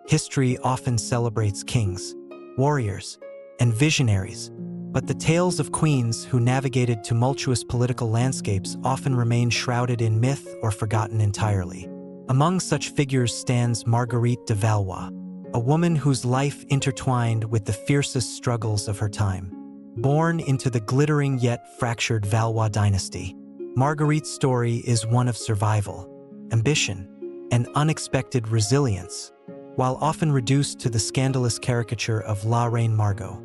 History often celebrates kings, warriors, and visionaries, but the tales of queens who navigated tumultuous political landscapes often remain shrouded in myth or forgotten entirely. Among such figures stands Marguerite de Valois, a woman whose life intertwined with the fiercest struggles of her time. Born into the glittering yet fractured Valois dynasty, Marguerite's story is one of survival, ambition, and unexpected resilience, while often reduced to the scandalous caricature of La Reine Margot.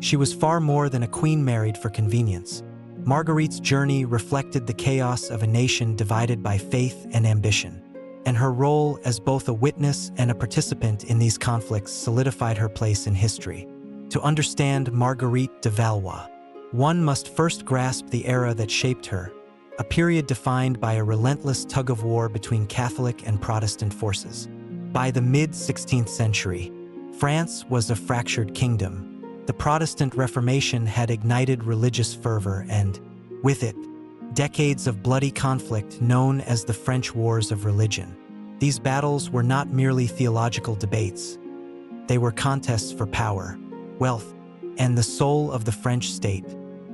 She was far more than a queen married for convenience. Marguerite's journey reflected the chaos of a nation divided by faith and ambition, and her role as both a witness and a participant in these conflicts solidified her place in history. To understand Marguerite de Valois, one must first grasp the era that shaped her, a period defined by a relentless tug-of-war between Catholic and Protestant forces. By the mid-16th century, France was a fractured kingdom. The Protestant Reformation had ignited religious fervor and, with it, decades of bloody conflict known as the French Wars of Religion. These battles were not merely theological debates. They were contests for power, wealth, and the soul of the French state.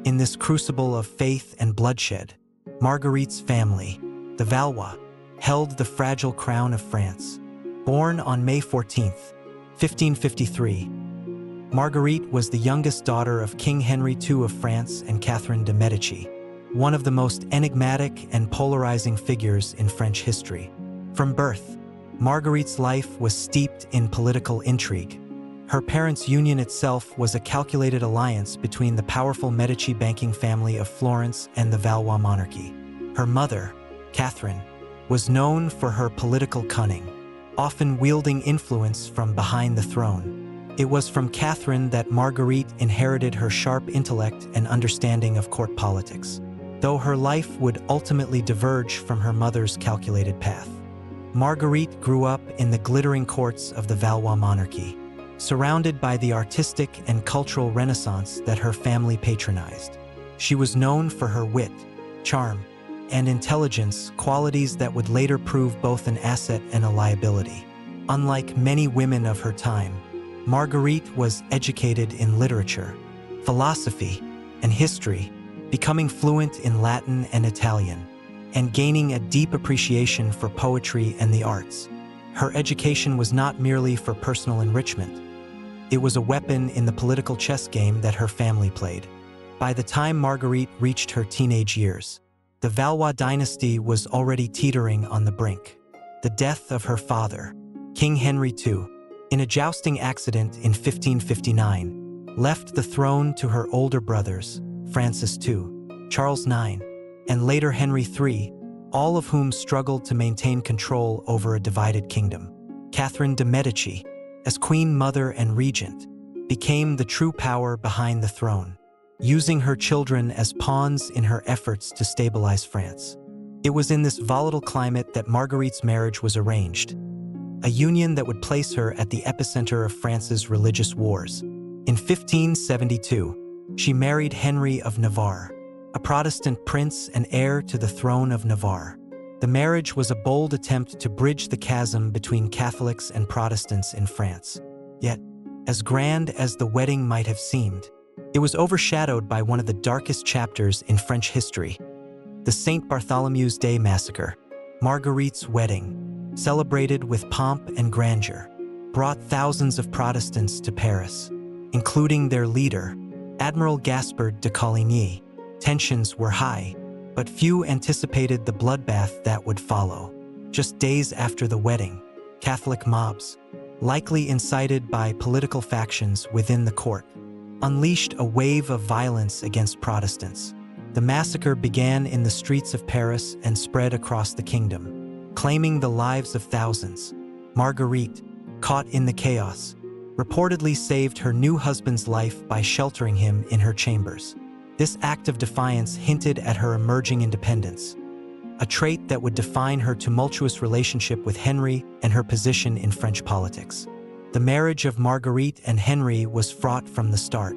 In this crucible of faith and bloodshed, Marguerite's family, the Valois, held the fragile crown of France. Born on May 14, 1553, Marguerite was the youngest daughter of King Henry II of France and Catherine de Medici, one of the most enigmatic and polarizing figures in French history. From birth, Marguerite's life was steeped in political intrigue. Her parents' union itself was a calculated alliance between the powerful Medici banking family of Florence and the Valois monarchy. Her mother, Catherine, was known for her political cunning, often wielding influence from behind the throne. It was from Catherine that Marguerite inherited her sharp intellect and understanding of court politics, though her life would ultimately diverge from her mother's calculated path. Marguerite grew up in the glittering courts of the Valois monarchy, surrounded by the artistic and cultural renaissance that her family patronized. She was known for her wit, charm, and intelligence, qualities that would later prove both an asset and a liability. Unlike many women of her time, Marguerite was educated in literature, philosophy, and history, becoming fluent in Latin and Italian, and gaining a deep appreciation for poetry and the arts. Her education was not merely for personal enrichment. It was a weapon in the political chess game that her family played. By the time Marguerite reached her teenage years, the Valois dynasty was already teetering on the brink. The death of her father, King Henry II, in a jousting accident in 1559, left the throne to her older brothers, Francis II, Charles IX, and later Henry III, all of whom struggled to maintain control over a divided kingdom. Catherine de Medici, as Queen Mother and Regent, became the true power behind the throne, using her children as pawns in her efforts to stabilize France. It was in this volatile climate that Marguerite's marriage was arranged, a union that would place her at the epicenter of France's religious wars. In 1572, she married Henry of Navarre, a Protestant prince and heir to the throne of Navarre. The marriage was a bold attempt to bridge the chasm between Catholics and Protestants in France. Yet, as grand as the wedding might have seemed, it was overshadowed by one of the darkest chapters in French history, the St. Bartholomew's Day Massacre. Marguerite's wedding, celebrated with pomp and grandeur, brought thousands of Protestants to Paris, including their leader, Admiral Gaspard de Coligny. Tensions were high, but few anticipated the bloodbath that would follow. Just days after the wedding, Catholic mobs, likely incited by political factions within the court, unleashed a wave of violence against Protestants. The massacre began in the streets of Paris and spread across the kingdom, claiming the lives of thousands. Marguerite, caught in the chaos, reportedly saved her new husband's life by sheltering him in her chambers. This act of defiance hinted at her emerging independence, a trait that would define her tumultuous relationship with Henry and her position in French politics. The marriage of Marguerite and Henry was fraught from the start.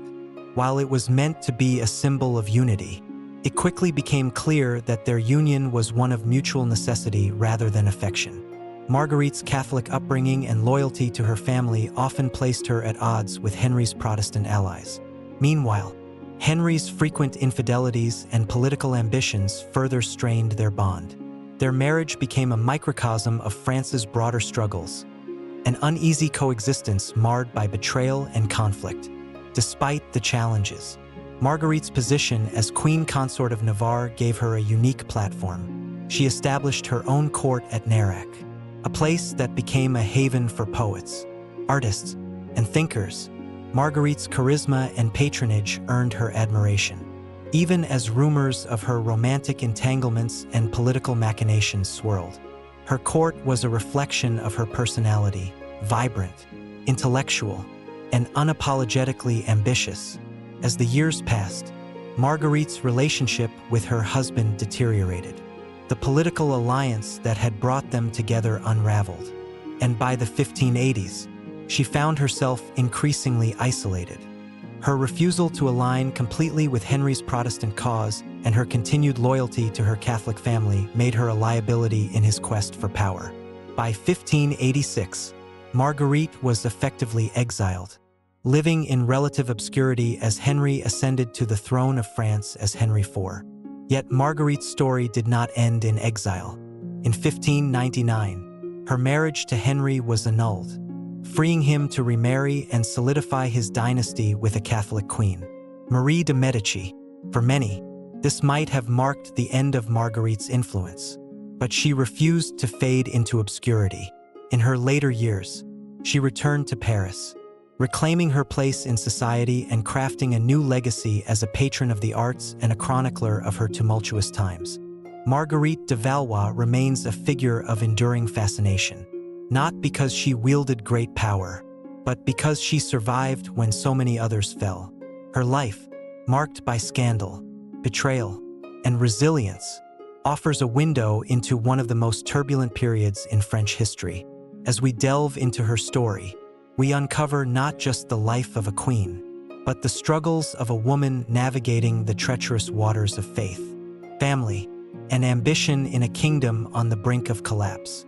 While it was meant to be a symbol of unity, it quickly became clear that their union was one of mutual necessity rather than affection. Marguerite's Catholic upbringing and loyalty to her family often placed her at odds with Henry's Protestant allies. Meanwhile, Henry's frequent infidelities and political ambitions further strained their bond. Their marriage became a microcosm of France's broader struggles, an uneasy coexistence marred by betrayal and conflict. Despite the challenges, Marguerite's position as Queen Consort of Navarre gave her a unique platform. She established her own court at Nerac, a place that became a haven for poets, artists, and thinkers. Marguerite's charisma and patronage earned her admiration, even as rumors of her romantic entanglements and political machinations swirled. Her court was a reflection of her personality, vibrant, intellectual, and unapologetically ambitious. As the years passed, Marguerite's relationship with her husband deteriorated. The political alliance that had brought them together unraveled, and by the 1580s, she found herself increasingly isolated. Her refusal to align completely with Henry's Protestant cause and her continued loyalty to her Catholic family made her a liability in his quest for power. By 1586, Marguerite was effectively exiled, living in relative obscurity as Henry ascended to the throne of France as Henry IV. Yet Marguerite's story did not end in exile. In 1599, her marriage to Henry was annulled, freeing him to remarry and solidify his dynasty with a Catholic queen, Marie de Medici. For many, this might have marked the end of Marguerite's influence, but she refused to fade into obscurity. In her later years, she returned to Paris, reclaiming her place in society and crafting a new legacy as a patron of the arts and a chronicler of her tumultuous times. Marguerite de Valois remains a figure of enduring fascination, not because she wielded great power, but because she survived when so many others fell. Her life, marked by scandal, betrayal, and resilience, offers a window into one of the most turbulent periods in French history. As we delve into her story, we uncover not just the life of a queen, but the struggles of a woman navigating the treacherous waters of faith, family, and ambition in a kingdom on the brink of collapse.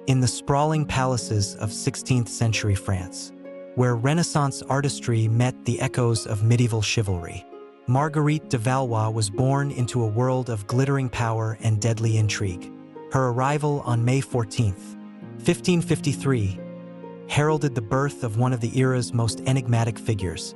In the sprawling palaces of 16th-century France, where Renaissance artistry met the echoes of medieval chivalry, Marguerite de Valois was born into a world of glittering power and deadly intrigue. Her arrival on May 14, 1553, heralded the birth of one of the era's most enigmatic figures,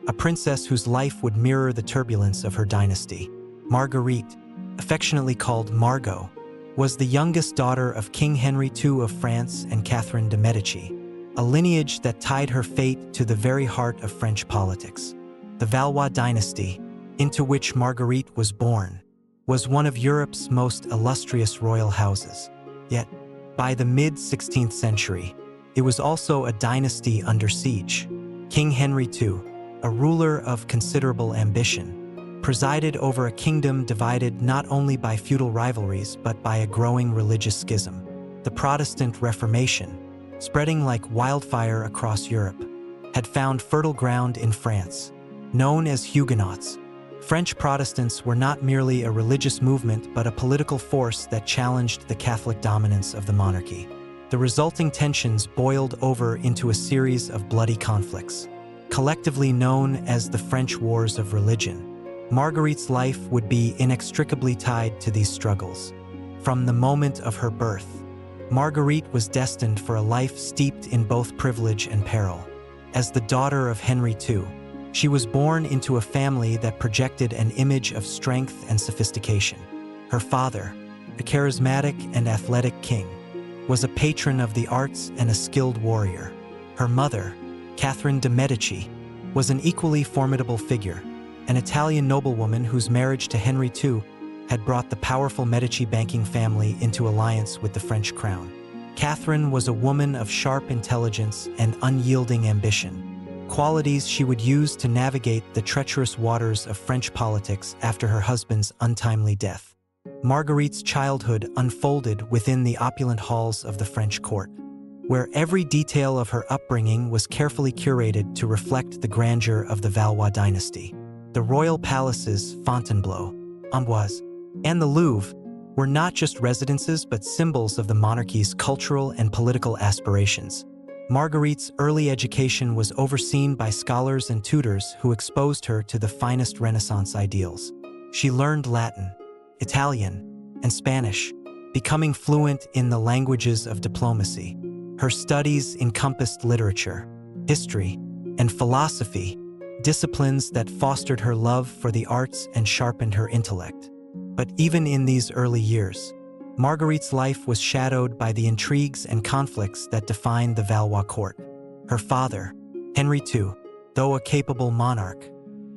a princess whose life would mirror the turbulence of her dynasty. Marguerite, affectionately called Margot, was the youngest daughter of King Henry II of France and Catherine de Medici, a lineage that tied her fate to the very heart of French politics. The Valois dynasty, into which Marguerite was born, was one of Europe's most illustrious royal houses. Yet, by the mid-16th century, it was also a dynasty under siege. King Henry II, a ruler of considerable ambition, presided over a kingdom divided not only by feudal rivalries but by a growing religious schism. The Protestant Reformation, spreading like wildfire across Europe, had found fertile ground in France. Known as Huguenots, French Protestants were not merely a religious movement but a political force that challenged the Catholic dominance of the monarchy. The resulting tensions boiled over into a series of bloody conflicts, collectively known as the French Wars of Religion. Marguerite's life would be inextricably tied to these struggles. From the moment of her birth, Marguerite was destined for a life steeped in both privilege and peril. As the daughter of Henry II, she was born into a family that projected an image of strength and sophistication. Her father, a charismatic and athletic king, was a patron of the arts and a skilled warrior. Her mother, Catherine de Medici, was an equally formidable figure, an Italian noblewoman whose marriage to Henry II had brought the powerful Medici banking family into alliance with the French crown. Catherine was a woman of sharp intelligence and unyielding ambition, qualities she would use to navigate the treacherous waters of French politics after her husband's untimely death. Marguerite's childhood unfolded within the opulent halls of the French court, where every detail of her upbringing was carefully curated to reflect the grandeur of the Valois dynasty. The royal palaces Fontainebleau, Amboise, and the Louvre, were not just residences but symbols of the monarchy's cultural and political aspirations. Marguerite's early education was overseen by scholars and tutors who exposed her to the finest Renaissance ideals. She learned Latin, Italian, and Spanish, becoming fluent in the languages of diplomacy. Her studies encompassed literature, history, and philosophy, disciplines that fostered her love for the arts and sharpened her intellect. But even in these early years, Marguerite's life was shadowed by the intrigues and conflicts that defined the Valois court. Her father, Henry II, though a capable monarch,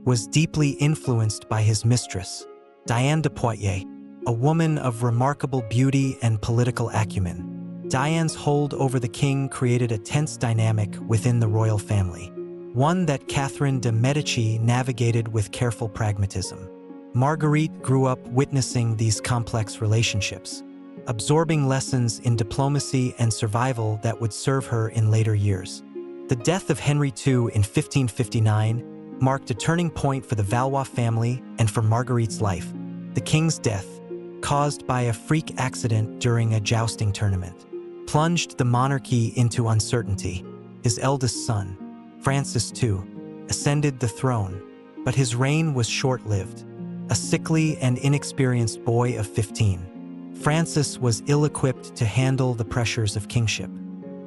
was deeply influenced by his mistress, Diane de Poitiers, a woman of remarkable beauty and political acumen. Diane's hold over the king created a tense dynamic within the royal family, one that Catherine de Medici navigated with careful pragmatism. Marguerite grew up witnessing these complex relationships, absorbing lessons in diplomacy and survival that would serve her in later years. The death of Henry II in 1559 marked a turning point for the Valois family and for Marguerite's life. The king's death, caused by a freak accident during a jousting tournament, plunged the monarchy into uncertainty. His eldest son, Francis II, ascended the throne, but his reign was short-lived. A sickly and inexperienced boy of 15, Francis was ill-equipped to handle the pressures of kingship.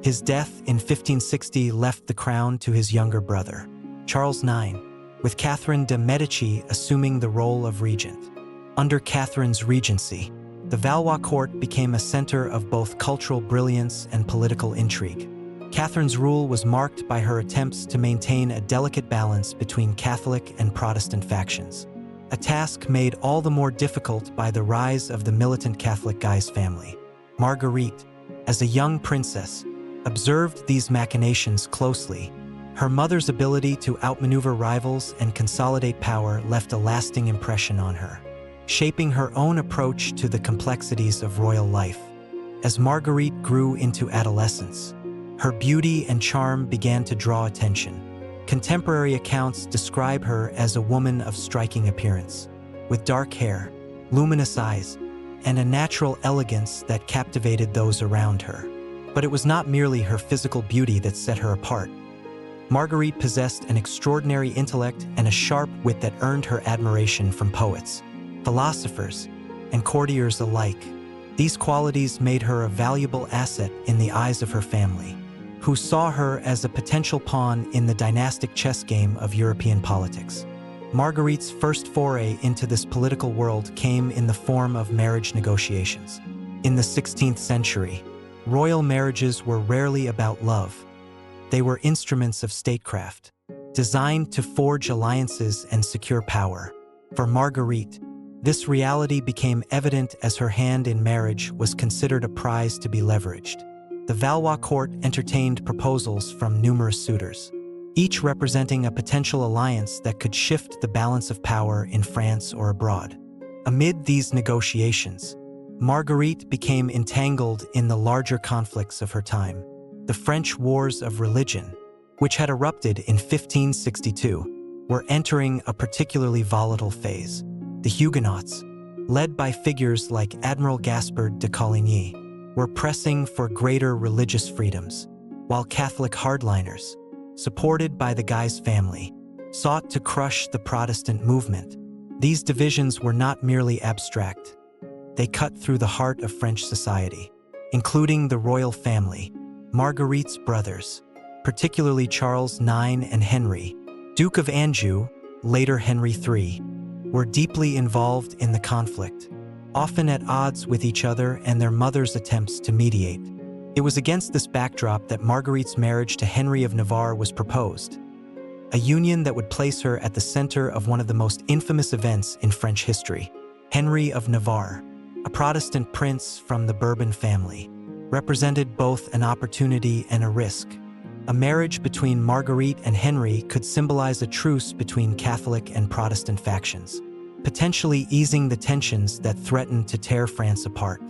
His death in 1560 left the crown to his younger brother, Charles IX, with Catherine de Medici assuming the role of regent. Under Catherine's regency, the Valois court became a center of both cultural brilliance and political intrigue. Catherine's rule was marked by her attempts to maintain a delicate balance between Catholic and Protestant factions, a task made all the more difficult by the rise of the militant Catholic Guise family. Marguerite, as a young princess, observed these machinations closely. Her mother's ability to outmaneuver rivals and consolidate power left a lasting impression on her, shaping her own approach to the complexities of royal life. As Marguerite grew into adolescence, her beauty and charm began to draw attention. Contemporary accounts describe her as a woman of striking appearance, with dark hair, luminous eyes, and a natural elegance that captivated those around her. But it was not merely her physical beauty that set her apart. Marguerite possessed an extraordinary intellect and a sharp wit that earned her admiration from poets, philosophers, and courtiers alike. These qualities made her a valuable asset in the eyes of her family, who saw her as a potential pawn in the dynastic chess game of European politics. Marguerite's first foray into this political world came in the form of marriage negotiations. In the 16th century, royal marriages were rarely about love. They were instruments of statecraft, designed to forge alliances and secure power. For Marguerite, this reality became evident as her hand in marriage was considered a prize to be leveraged. The Valois court entertained proposals from numerous suitors, each representing a potential alliance that could shift the balance of power in France or abroad. Amid these negotiations, Marguerite became entangled in the larger conflicts of her time. The French Wars of Religion, which had erupted in 1562, were entering a particularly volatile phase. The Huguenots, led by figures like Admiral Gaspard de Coligny, were pressing for greater religious freedoms, while Catholic hardliners, supported by the Guise family, sought to crush the Protestant movement. These divisions were not merely abstract. They cut through the heart of French society, including the royal family. Marguerite's brothers, particularly Charles IX and Henry, Duke of Anjou, later Henry III, were deeply involved in the conflict, often at odds with each other and their mother's attempts to mediate. It was against this backdrop that Marguerite's marriage to Henry of Navarre was proposed, a union that would place her at the center of one of the most infamous events in French history. Henry of Navarre, a Protestant prince from the Bourbon family, represented both an opportunity and a risk. A marriage between Marguerite and Henry could symbolize a truce between Catholic and Protestant factions, potentially easing the tensions that threatened to tear France apart.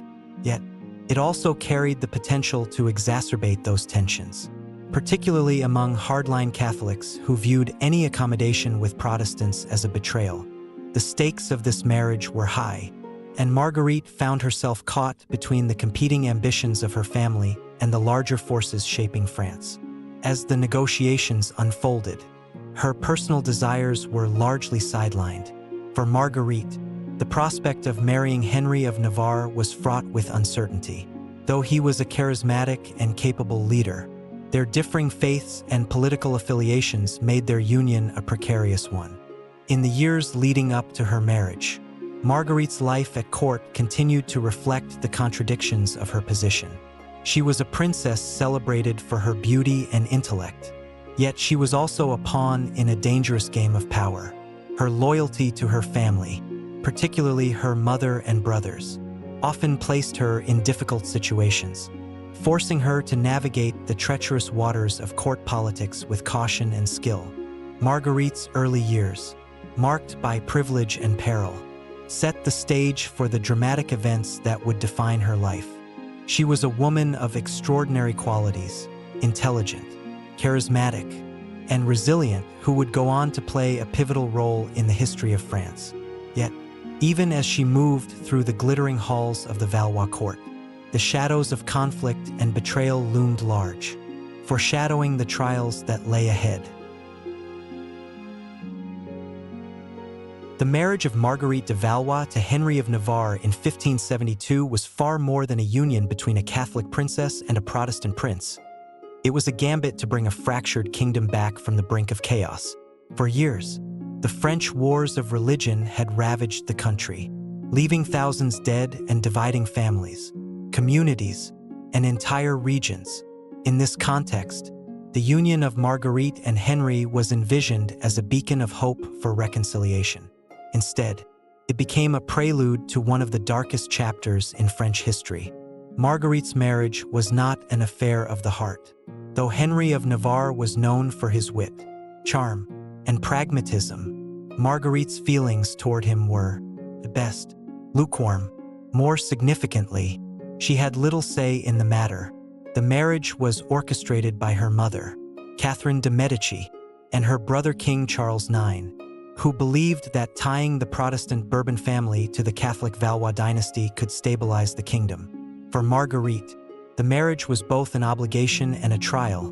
Yet, it also carried the potential to exacerbate those tensions, particularly among hardline Catholics who viewed any accommodation with Protestants as a betrayal. The stakes of this marriage were high, and Marguerite found herself caught between the competing ambitions of her family and the larger forces shaping France. As the negotiations unfolded, her personal desires were largely sidelined. For Marguerite, the prospect of marrying Henry of Navarre was fraught with uncertainty. Though he was a charismatic and capable leader, their differing faiths and political affiliations made their union a precarious one. In the years leading up to her marriage, Marguerite's life at court continued to reflect the contradictions of her position. She was a princess celebrated for her beauty and intellect, yet she was also a pawn in a dangerous game of power. Her loyalty to her family, particularly her mother and brothers, often placed her in difficult situations, forcing her to navigate the treacherous waters of court politics with caution and skill. Marguerite's early years, marked by privilege and peril, set the stage for the dramatic events that would define her life. She was a woman of extraordinary qualities, intelligent, charismatic, and resilient, who would go on to play a pivotal role in the history of France. Yet, even as she moved through the glittering halls of the Valois court, the shadows of conflict and betrayal loomed large, foreshadowing the trials that lay ahead. The marriage of Marguerite de Valois to Henry of Navarre in 1572 was far more than a union between a Catholic princess and a Protestant prince. It was a gambit to bring a fractured kingdom back from the brink of chaos. For years, the French wars of religion had ravaged the country, leaving thousands dead and dividing families, communities, and entire regions. In this context, the union of Marguerite and Henry was envisioned as a beacon of hope for reconciliation. Instead, it became a prelude to one of the darkest chapters in French history. Marguerite's marriage was not an affair of the heart. Though Henry of Navarre was known for his wit, charm, and pragmatism, Marguerite's feelings toward him were, at best, lukewarm. More significantly, she had little say in the matter. The marriage was orchestrated by her mother, Catherine de Medici, and her brother King Charles IX, who believed that tying the Protestant Bourbon family to the Catholic Valois dynasty could stabilize the kingdom. For Marguerite, the marriage was both an obligation and a trial.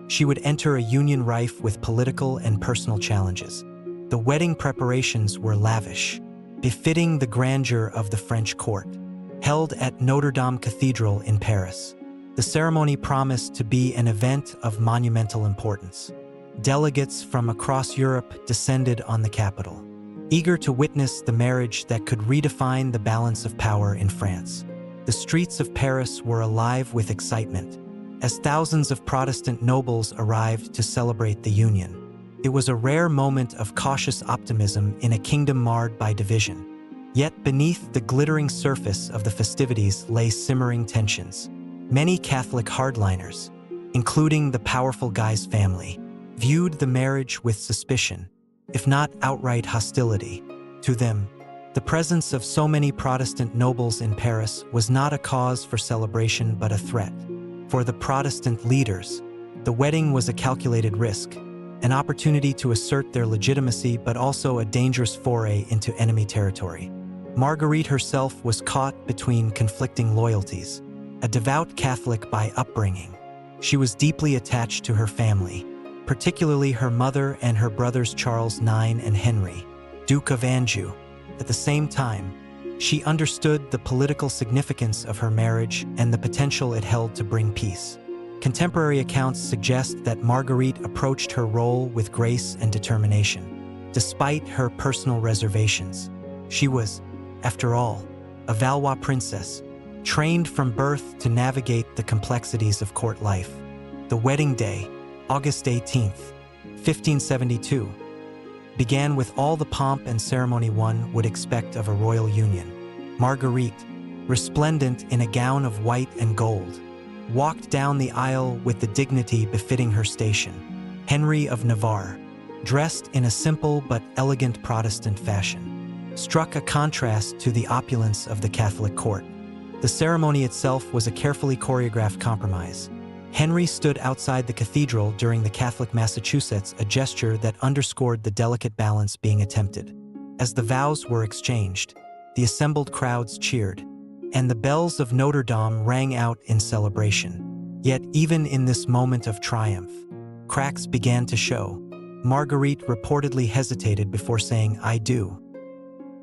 She would enter a union rife with political and personal challenges. The wedding preparations were lavish, befitting the grandeur of the French court. Held at Notre Dame Cathedral in Paris, the ceremony promised to be an event of monumental importance. Delegates from across Europe descended on the capital, eager to witness the marriage that could redefine the balance of power in France. The streets of Paris were alive with excitement, as thousands of Protestant nobles arrived to celebrate the union. It was a rare moment of cautious optimism in a kingdom marred by division. Yet beneath the glittering surface of the festivities lay simmering tensions. Many Catholic hardliners, including the powerful Guy's family, viewed the marriage with suspicion, if not outright hostility. To them, the presence of so many Protestant nobles in Paris was not a cause for celebration but a threat. For the Protestant leaders, the wedding was a calculated risk, an opportunity to assert their legitimacy but also a dangerous foray into enemy territory. Marguerite herself was caught between conflicting loyalties. A devout Catholic by upbringing, she was deeply attached to her family, particularly her mother and her brothers Charles IX and Henry, Duke of Anjou. At the same time, she understood the political significance of her marriage and the potential it held to bring peace. Contemporary accounts suggest that Marguerite approached her role with grace and determination. Despite her personal reservations, she was, after all, a Valois princess, trained from birth to navigate the complexities of court life. The wedding day, August 18th, 1572, began with all the pomp and ceremony one would expect of a royal union. Marguerite, resplendent in a gown of white and gold, walked down the aisle with the dignity befitting her station. Henry of Navarre, dressed in a simple but elegant Protestant fashion, struck a contrast to the opulence of the Catholic court. The ceremony itself was a carefully choreographed compromise. Henry stood outside the cathedral during the Catholic Massachusetts, a gesture that underscored the delicate balance being attempted. As the vows were exchanged, the assembled crowds cheered, and the bells of Notre Dame rang out in celebration. Yet even in this moment of triumph, cracks began to show. Marguerite reportedly hesitated before saying, "I do."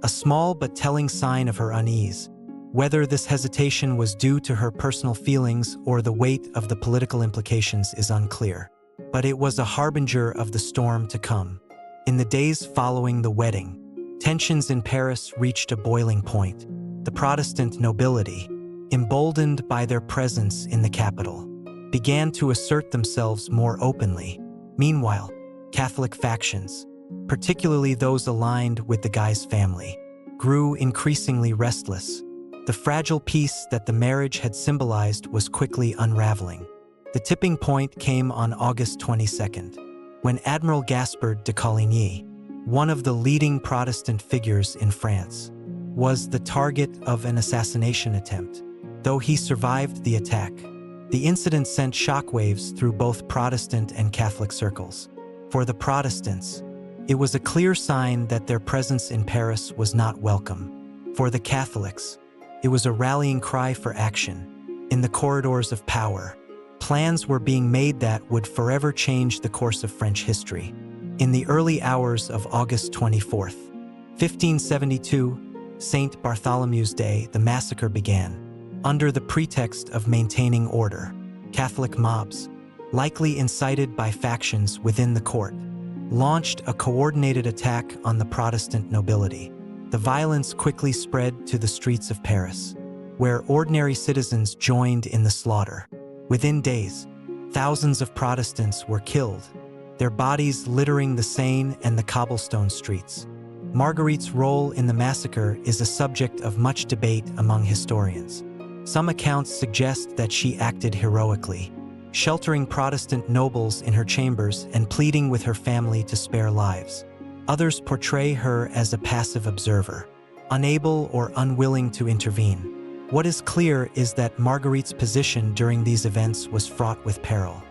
A small but telling sign of her unease. Whether this hesitation was due to her personal feelings or the weight of the political implications is unclear. But it was a harbinger of the storm to come. In the days following the wedding, tensions in Paris reached a boiling point. The Protestant nobility, emboldened by their presence in the capital, began to assert themselves more openly. Meanwhile, Catholic factions, particularly those aligned with the Guise family, grew increasingly restless. The fragile peace that the marriage had symbolized was quickly unraveling. The tipping point came on August 22nd, when Admiral Gaspard de Coligny, one of the leading Protestant figures in France, was the target of an assassination attempt. Though he survived the attack, the incident sent shockwaves through both Protestant and Catholic circles. For the Protestants, it was a clear sign that their presence in Paris was not welcome. For the Catholics, it was a rallying cry for action. In the corridors of power, plans were being made that would forever change the course of French history. In the early hours of August 24th, 1572, Saint Bartholomew's Day, the massacre began. Under the pretext of maintaining order, Catholic mobs, likely incited by factions within the court, launched a coordinated attack on the Protestant nobility. The violence quickly spread to the streets of Paris, where ordinary citizens joined in the slaughter. Within days, thousands of Protestants were killed, their bodies littering the Seine and the cobblestone streets. Marguerite's role in the massacre is a subject of much debate among historians. Some accounts suggest that she acted heroically, sheltering Protestant nobles in her chambers and pleading with her family to spare lives. Others portray her as a passive observer, unable or unwilling to intervene. What is clear is that Marguerite's position during these events was fraught with peril.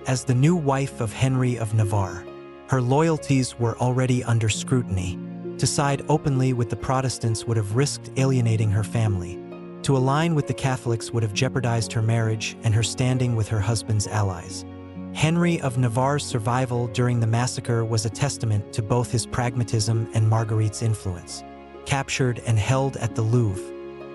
As the new wife of Henry of Navarre, her loyalties were already under scrutiny. To side openly with the Protestants would have risked alienating her family. To align with the Catholics would have jeopardized her marriage and her standing with her husband's allies. Henry of Navarre's survival during the massacre was a testament to both his pragmatism and Marguerite's influence. Captured and held at the Louvre,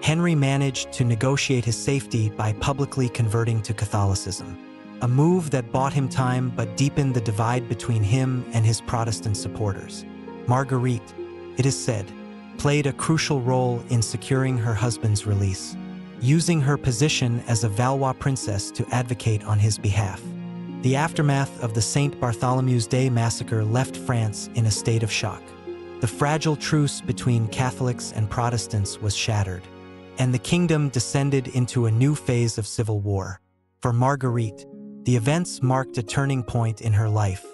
Henry managed to negotiate his safety by publicly converting to Catholicism, a move that bought him time but deepened the divide between him and his Protestant supporters. Marguerite, it is said, played a crucial role in securing her husband's release, using her position as a Valois princess to advocate on his behalf. The aftermath of the Saint Bartholomew's Day massacre left France in a state of shock. The fragile truce between Catholics and Protestants was shattered, and the kingdom descended into a new phase of civil war. For Marguerite, the events marked a turning point in her life.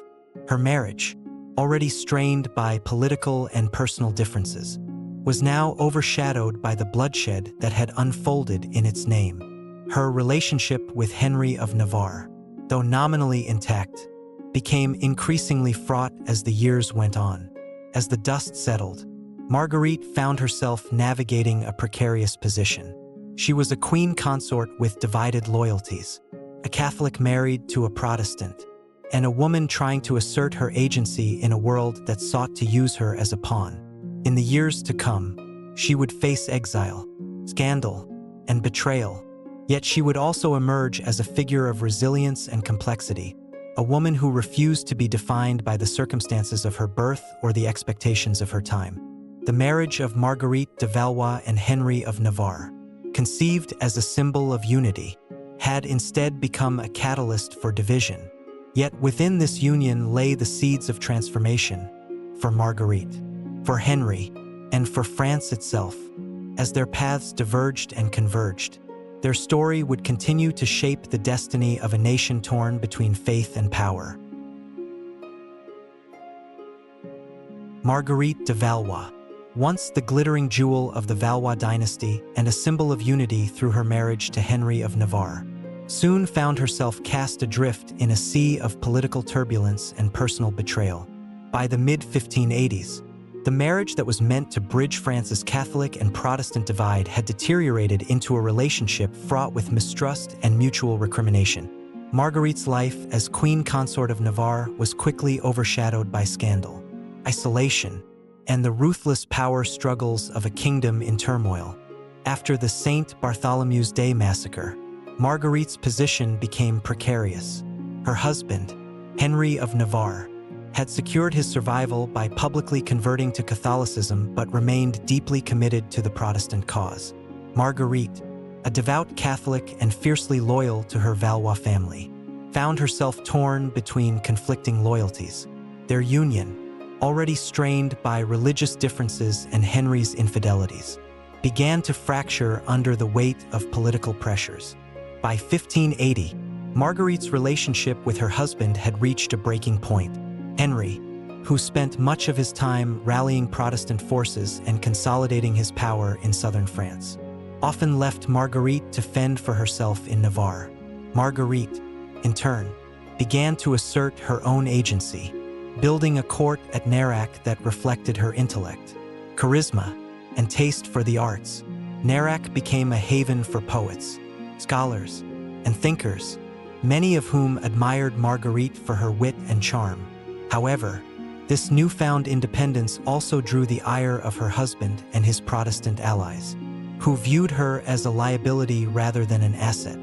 Her marriage, already strained by political and personal differences, was now overshadowed by the bloodshed that had unfolded in its name. Her relationship with Henry of Navarre, though nominally intact, became increasingly fraught as the years went on. As the dust settled, Marguerite found herself navigating a precarious position. She was a queen consort with divided loyalties, a Catholic married to a Protestant, and a woman trying to assert her agency in a world that sought to use her as a pawn. In the years to come, she would face exile, scandal, and betrayal. Yet she would also emerge as a figure of resilience and complexity, a woman who refused to be defined by the circumstances of her birth or the expectations of her time. The marriage of Marguerite de Valois and Henry of Navarre, conceived as a symbol of unity, had instead become a catalyst for division. Yet within this union lay the seeds of transformation for Marguerite, for Henry, and for France itself. As their paths diverged and converged, their story would continue to shape the destiny of a nation torn between faith and power. Marguerite de Valois, once the glittering jewel of the Valois dynasty and a symbol of unity through her marriage to Henry of Navarre, soon found herself cast adrift in a sea of political turbulence and personal betrayal. By the mid-1580s, The marriage that was meant to bridge France's Catholic and Protestant divide had deteriorated into a relationship fraught with mistrust and mutual recrimination. Marguerite's life as Queen Consort of Navarre was quickly overshadowed by scandal, isolation, and the ruthless power struggles of a kingdom in turmoil. After the Saint Bartholomew's Day massacre, Marguerite's position became precarious. Her husband, Henry of Navarre, had secured his survival by publicly converting to Catholicism but remained deeply committed to the Protestant cause. Marguerite, a devout Catholic and fiercely loyal to her Valois family, found herself torn between conflicting loyalties. Their union, already strained by religious differences and Henry's infidelities, began to fracture under the weight of political pressures. By 1580, Marguerite's relationship with her husband had reached a breaking point. Henry, who spent much of his time rallying Protestant forces and consolidating his power in southern France, often left Marguerite to fend for herself in Navarre. Marguerite, in turn, began to assert her own agency, building a court at Nerac that reflected her intellect, charisma, and taste for the arts. Nerac became a haven for poets, scholars, and thinkers, many of whom admired Marguerite for her wit and charm. However, this newfound independence also drew the ire of her husband and his Protestant allies, who viewed her as a liability rather than an asset.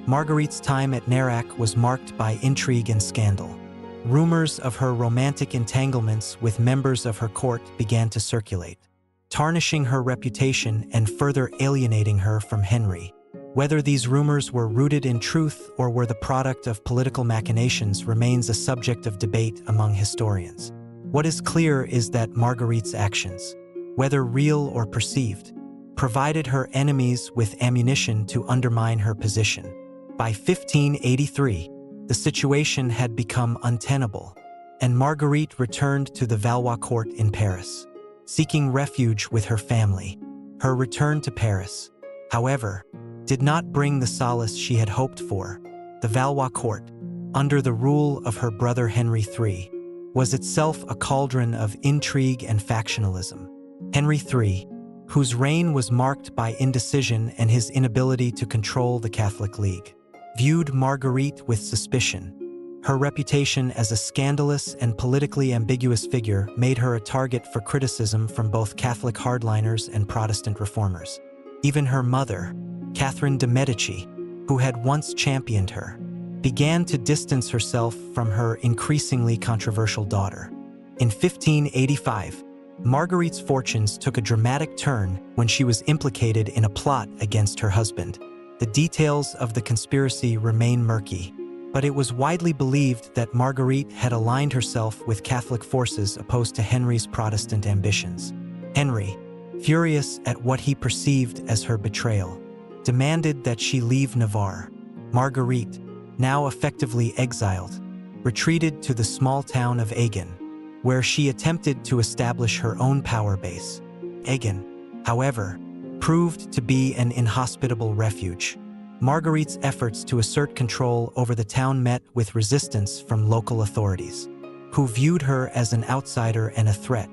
Marguerite's time at Nerac was marked by intrigue and scandal. Rumors of her romantic entanglements with members of her court began to circulate, tarnishing her reputation and further alienating her from Henry. Whether these rumors were rooted in truth or were the product of political machinations remains a subject of debate among historians. What is clear is that Marguerite's actions, whether real or perceived, provided her enemies with ammunition to undermine her position. By 1583, the situation had become untenable, and Marguerite returned to the Valois court in Paris, seeking refuge with her family. Her return to Paris, however, did not bring the solace she had hoped for. The Valois court, under the rule of her brother Henry III, was itself a cauldron of intrigue and factionalism. Henry III, whose reign was marked by indecision and his inability to control the Catholic League, viewed Marguerite with suspicion. Her reputation as a scandalous and politically ambiguous figure made her a target for criticism from both Catholic hardliners and Protestant reformers. Even her mother, Catherine de Medici, who had once championed her, began to distance herself from her increasingly controversial daughter. In 1585, Marguerite's fortunes took a dramatic turn when she was implicated in a plot against her husband. The details of the conspiracy remain murky, but it was widely believed that Marguerite had aligned herself with Catholic forces opposed to Henry's Protestant ambitions. Henry, furious at what he perceived as her betrayal, demanded that she leave Navarre. Marguerite, now effectively exiled, retreated to the small town of Agen, where she attempted to establish her own power base. Agen, however, proved to be an inhospitable refuge. Marguerite's efforts to assert control over the town met with resistance from local authorities, who viewed her as an outsider and a threat.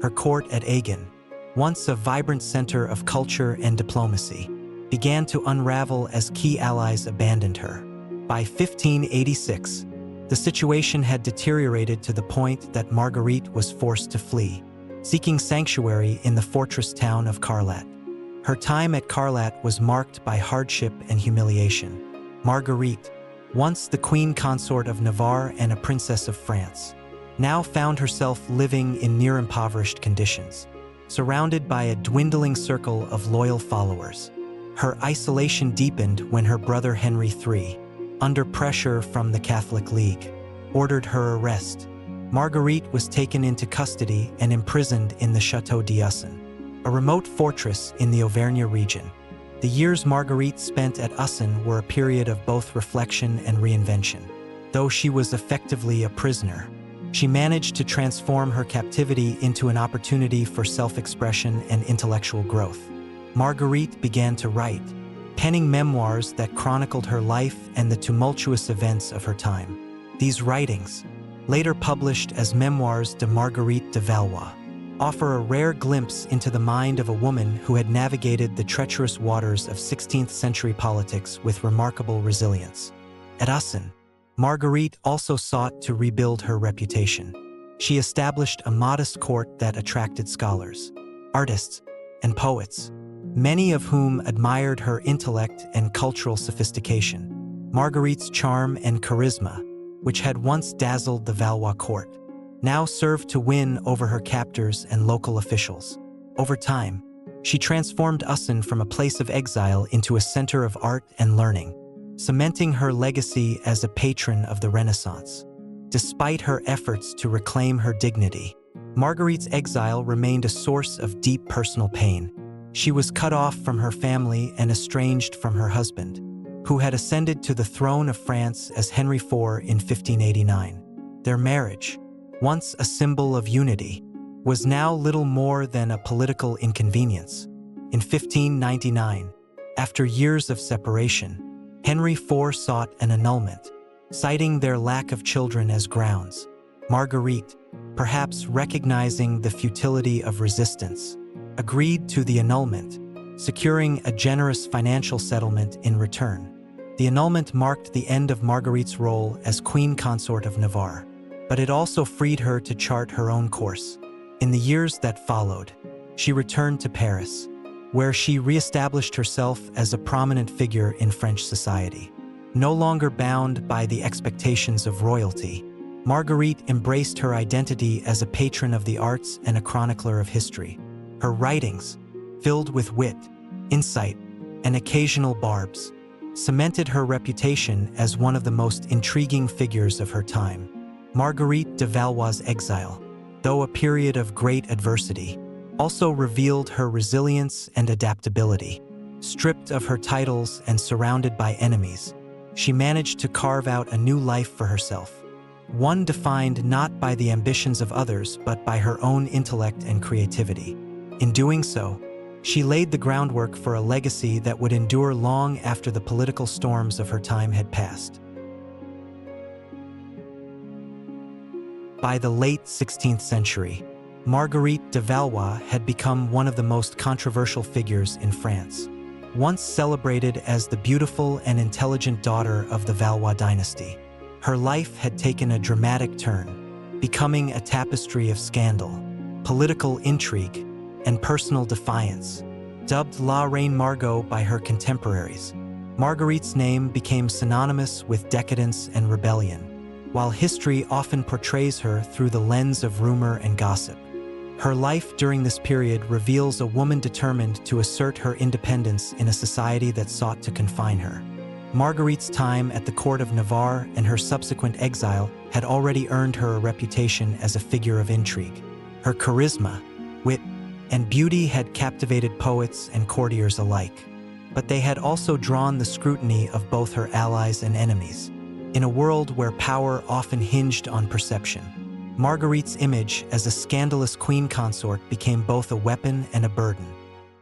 Her court at Agen, once a vibrant center of culture and diplomacy, began to unravel as key allies abandoned her. By 1586, the situation had deteriorated to the point that Marguerite was forced to flee, seeking sanctuary in the fortress town of Carlat. Her time at Carlat was marked by hardship and humiliation. Marguerite, once the queen consort of Navarre and a princess of France, now found herself living in near-impoverished conditions, surrounded by a dwindling circle of loyal followers. Her isolation deepened when her brother Henry III, under pressure from the Catholic League, ordered her arrest. Marguerite was taken into custody and imprisoned in the Château d'Usson, a remote fortress in the Auvergne region. The years Marguerite spent at Usson were a period of both reflection and reinvention. Though she was effectively a prisoner, she managed to transform her captivity into an opportunity for self-expression and intellectual growth. Marguerite began to write, penning memoirs that chronicled her life and the tumultuous events of her time. These writings, later published as Memoirs de Marguerite de Valois, offer a rare glimpse into the mind of a woman who had navigated the treacherous waters of 16th-century politics with remarkable resilience. At Assen, Marguerite also sought to rebuild her reputation. She established a modest court that attracted scholars, artists, and poets, many of whom admired her intellect and cultural sophistication. Marguerite's charm and charisma, which had once dazzled the Valois court, now served to win over her captors and local officials. Over time, she transformed Assen from a place of exile into a center of art and learning, cementing her legacy as a patron of the Renaissance. Despite her efforts to reclaim her dignity, Marguerite's exile remained a source of deep personal pain. She was cut off from her family and estranged from her husband, who had ascended to the throne of France as Henry IV in 1589. Their marriage, once a symbol of unity, was now little more than a political inconvenience. In 1599, after years of separation, Henry IV sought an annulment, citing their lack of children as grounds. Marguerite, perhaps recognizing the futility of resistance, agreed to the annulment, securing a generous financial settlement in return. The annulment marked the end of Marguerite's role as Queen Consort of Navarre, but it also freed her to chart her own course. In the years that followed, she returned to Paris, where she re-established herself as a prominent figure in French society. No longer bound by the expectations of royalty, Marguerite embraced her identity as a patron of the arts and a chronicler of history. Her writings, filled with wit, insight, and occasional barbs, cemented her reputation as one of the most intriguing figures of her time. Marguerite de Valois' exile, though a period of great adversity, also revealed her resilience and adaptability. Stripped of her titles and surrounded by enemies, she managed to carve out a new life for herself, one defined not by the ambitions of others but by her own intellect and creativity. In doing so, she laid the groundwork for a legacy that would endure long after the political storms of her time had passed. By the late 16th century, Marguerite de Valois had become one of the most controversial figures in France. Once celebrated as the beautiful and intelligent daughter of the Valois dynasty, her life had taken a dramatic turn, becoming a tapestry of scandal, political intrigue, and personal defiance. Dubbed La Reine Margot by her contemporaries, Marguerite's name became synonymous with decadence and rebellion, while history often portrays her through the lens of rumor and gossip. Her life during this period reveals a woman determined to assert her independence in a society that sought to confine her. Marguerite's time at the court of Navarre and her subsequent exile had already earned her a reputation as a figure of intrigue. Her charisma, wit, and beauty had captivated poets and courtiers alike, but they had also drawn the scrutiny of both her allies and enemies. In a world where power often hinged on perception, Marguerite's image as a scandalous queen consort became both a weapon and a burden.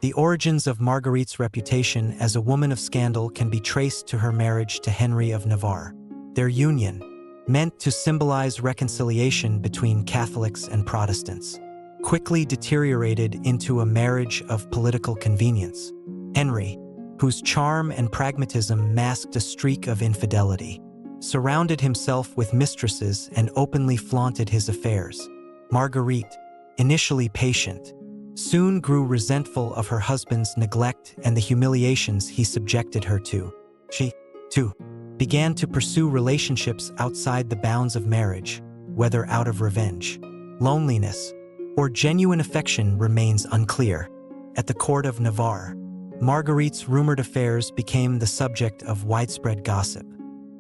The origins of Marguerite's reputation as a woman of scandal can be traced to her marriage to Henry of Navarre. Their union, meant to symbolize reconciliation between Catholics and Protestants, quickly deteriorated into a marriage of political convenience. Henry, whose charm and pragmatism masked a streak of infidelity, surrounded himself with mistresses and openly flaunted his affairs. Marguerite, initially patient, soon grew resentful of her husband's neglect and the humiliations he subjected her to. She, too, began to pursue relationships outside the bounds of marriage, whether out of revenge, loneliness, or genuine affection remains unclear. At the court of Navarre, Marguerite's rumored affairs became the subject of widespread gossip.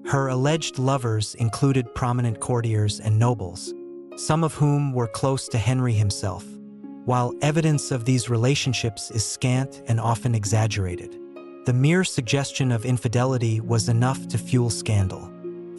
Her alleged lovers included prominent courtiers and nobles, some of whom were close to Henry himself, while evidence of these relationships is scant and often exaggerated. The mere suggestion of infidelity was enough to fuel scandal.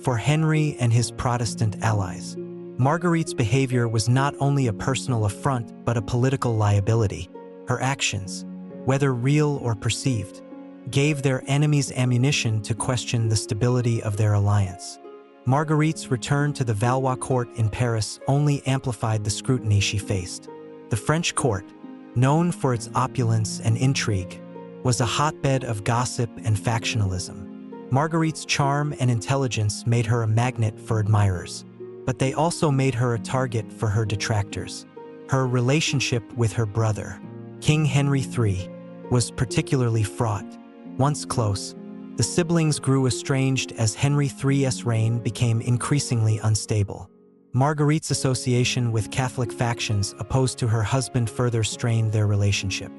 For Henry and his Protestant allies, Marguerite's behavior was not only a personal affront but a political liability. Her actions, whether real or perceived, gave their enemies ammunition to question the stability of their alliance. Marguerite's return to the Valois court in Paris only amplified the scrutiny she faced. The French court, known for its opulence and intrigue, was a hotbed of gossip and factionalism. Marguerite's charm and intelligence made her a magnet for admirers, but they also made her a target for her detractors. Her relationship with her brother, King Henry III, was particularly fraught. Once close, the siblings grew estranged as Henry III's reign became increasingly unstable. Marguerite's association with Catholic factions opposed to her husband further strained their relationship,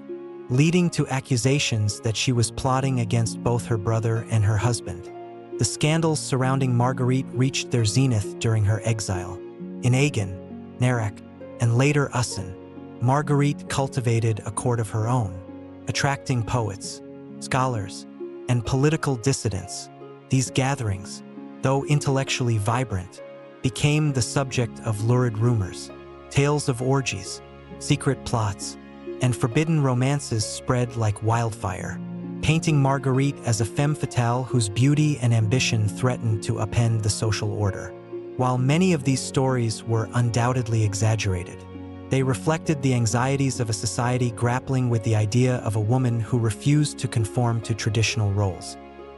leading to accusations that she was plotting against both her brother and her husband. The scandals surrounding Marguerite reached their zenith during her exile. In Agen, Nerac, and later Ussen, Marguerite cultivated a court of her own, attracting poets, scholars, and political dissidents. These gatherings, though intellectually vibrant, became the subject of lurid rumors. Tales of orgies, secret plots, and forbidden romances spread like wildfire, painting Marguerite as a femme fatale whose beauty and ambition threatened to upend the social order. While many of these stories were undoubtedly exaggerated, they reflected the anxieties of a society grappling with the idea of a woman who refused to conform to traditional roles.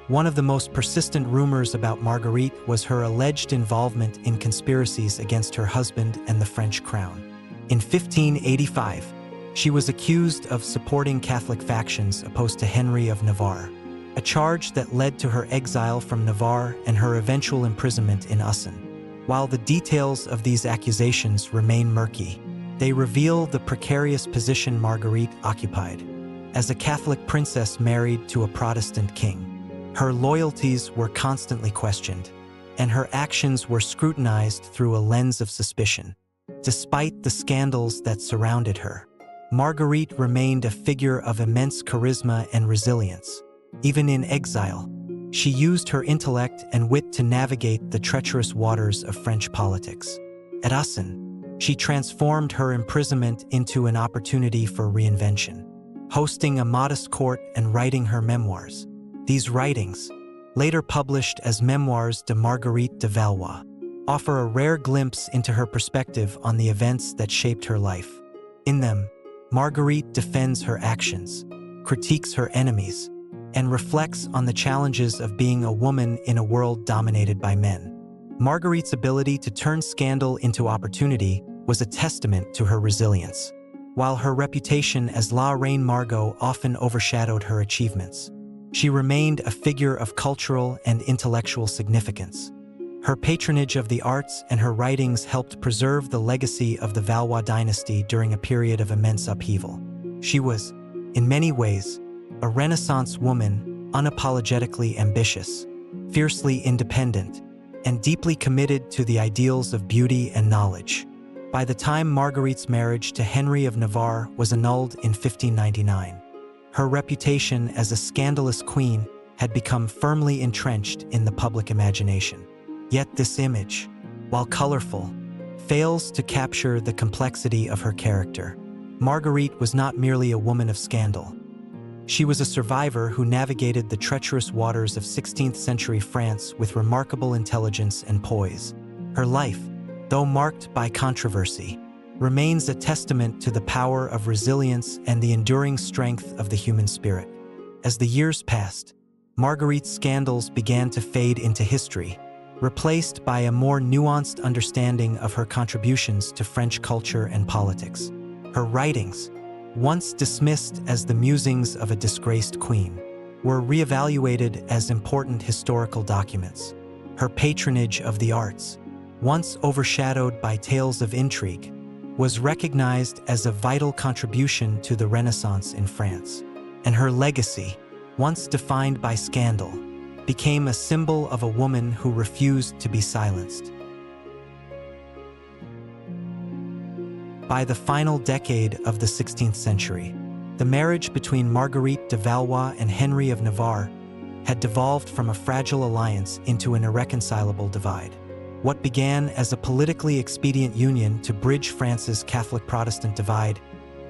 One of the most persistent rumors about Marguerite was her alleged involvement in conspiracies against her husband and the French crown. In 1585, she was accused of supporting Catholic factions opposed to Henry of Navarre, a charge that led to her exile from Navarre and her eventual imprisonment in Ussen. While the details of these accusations remain murky, they reveal the precarious position Marguerite occupied. As a Catholic princess married to a Protestant king, her loyalties were constantly questioned, and her actions were scrutinized through a lens of suspicion. Despite the scandals that surrounded her, Marguerite remained a figure of immense charisma and resilience. Even in exile, she used her intellect and wit to navigate the treacherous waters of French politics. At Ussen, she transformed her imprisonment into an opportunity for reinvention, hosting a modest court and writing her memoirs. These writings, later published as Memoirs de Marguerite de Valois, offer a rare glimpse into her perspective on the events that shaped her life. In them, Marguerite defends her actions, critiques her enemies, and reflects on the challenges of being a woman in a world dominated by men. Marguerite's ability to turn scandal into opportunity was a testament to her resilience, while her reputation as La Reine Margot often overshadowed her achievements. She remained a figure of cultural and intellectual significance. Her patronage of the arts and her writings helped preserve the legacy of the Valois dynasty during a period of immense upheaval. She was, in many ways, a Renaissance woman, unapologetically ambitious, fiercely independent, and deeply committed to the ideals of beauty and knowledge. By the time Marguerite's marriage to Henry of Navarre was annulled in 1599, her reputation as a scandalous queen had become firmly entrenched in the public imagination. Yet this image, while colorful, fails to capture the complexity of her character. Marguerite was not merely a woman of scandal. She was a survivor who navigated the treacherous waters of 16th-century France with remarkable intelligence and poise. Her life, though marked by controversy, remains a testament to the power of resilience and the enduring strength of the human spirit. As the years passed, Marguerite's scandals began to fade into history, replaced by a more nuanced understanding of her contributions to French culture and politics. Her writings, once dismissed as the musings of a disgraced queen, were reevaluated as important historical documents. Her patronage of the arts, once overshadowed by tales of intrigue, was recognized as a vital contribution to the Renaissance in France. And her legacy, once defined by scandal, became a symbol of a woman who refused to be silenced. By the final decade of the 16th century, the marriage between Marguerite de Valois and Henry of Navarre had devolved from a fragile alliance into an irreconcilable divide. What began as a politically expedient union to bridge France's Catholic-Protestant divide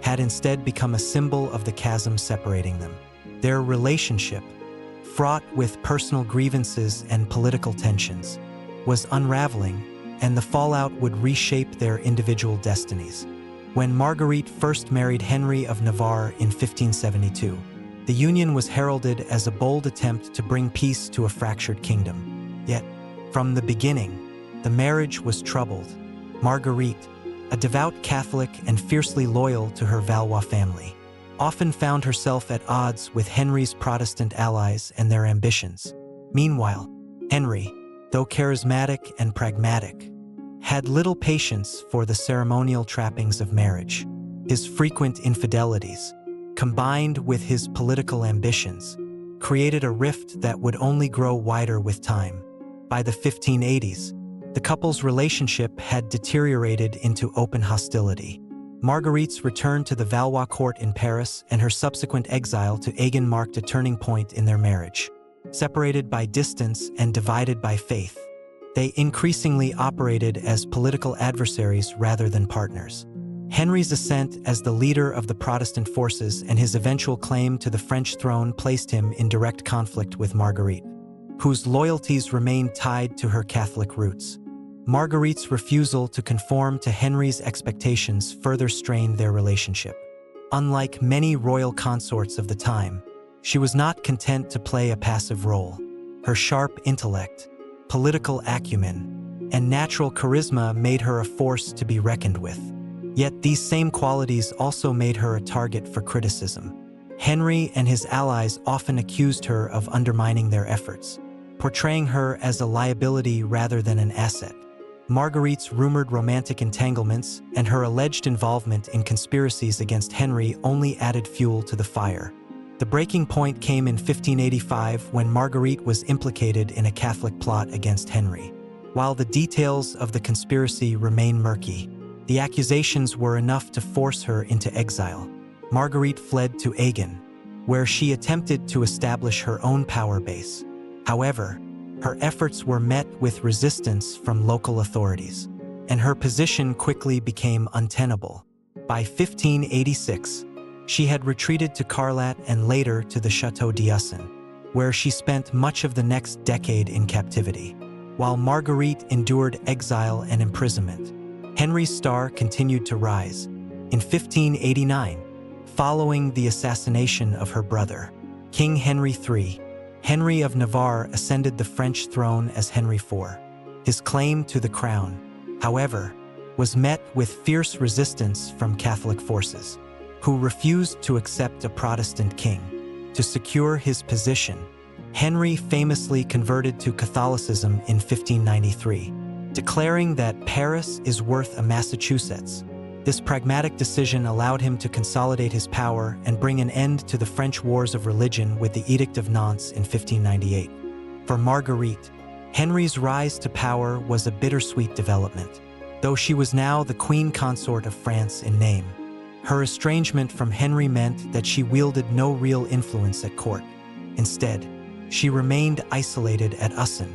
had instead become a symbol of the chasm separating them. Their relationship, fraught with personal grievances and political tensions, was unraveling, and the fallout would reshape their individual destinies. When Marguerite first married Henry of Navarre in 1572, the union was heralded as a bold attempt to bring peace to a fractured kingdom. Yet, from the beginning, the marriage was troubled. Marguerite, a devout Catholic and fiercely loyal to her Valois family, often found herself at odds with Henry's Protestant allies and their ambitions. Meanwhile, Henry, though charismatic and pragmatic, had little patience for the ceremonial trappings of marriage. His frequent infidelities, combined with his political ambitions, created a rift that would only grow wider with time. By the 1580s, the couple's relationship had deteriorated into open hostility. Marguerite's return to the Valois court in Paris and her subsequent exile to Agen marked a turning point in their marriage. Separated by distance and divided by faith, they increasingly operated as political adversaries rather than partners. Henry's ascent as the leader of the Protestant forces and his eventual claim to the French throne placed him in direct conflict with Marguerite, whose loyalties remained tied to her Catholic roots. Marguerite's refusal to conform to Henry's expectations further strained their relationship. Unlike many royal consorts of the time, she was not content to play a passive role. Her sharp intellect, political acumen, and natural charisma made her a force to be reckoned with. Yet these same qualities also made her a target for criticism. Henry and his allies often accused her of undermining their efforts, portraying her as a liability rather than an asset. Marguerite's rumored romantic entanglements and her alleged involvement in conspiracies against Henry only added fuel to the fire. The breaking point came in 1585 when Marguerite was implicated in a Catholic plot against Henry. While the details of the conspiracy remain murky, the accusations were enough to force her into exile. Marguerite fled to Agen, where she attempted to establish her own power base. However, her efforts were met with resistance from local authorities, and her position quickly became untenable. By 1586, she had retreated to Carlat and later to the Château d'Usson, where she spent much of the next decade in captivity. While Marguerite endured exile and imprisonment, Henry's star continued to rise. In 1589, following the assassination of her brother, King Henry III, Henry of Navarre ascended the French throne as Henry IV. His claim to the crown, however, was met with fierce resistance from Catholic forces, who refused to accept a Protestant king. To secure his position, Henry famously converted to Catholicism in 1593, declaring that Paris is worth a Massachusetts. This pragmatic decision allowed him to consolidate his power and bring an end to the French wars of religion with the Edict of Nantes in 1598. For Marguerite, Henry's rise to power was a bittersweet development. Though she was now the queen consort of France in name, her estrangement from Henry meant that she wielded no real influence at court. Instead, she remained isolated at Usson,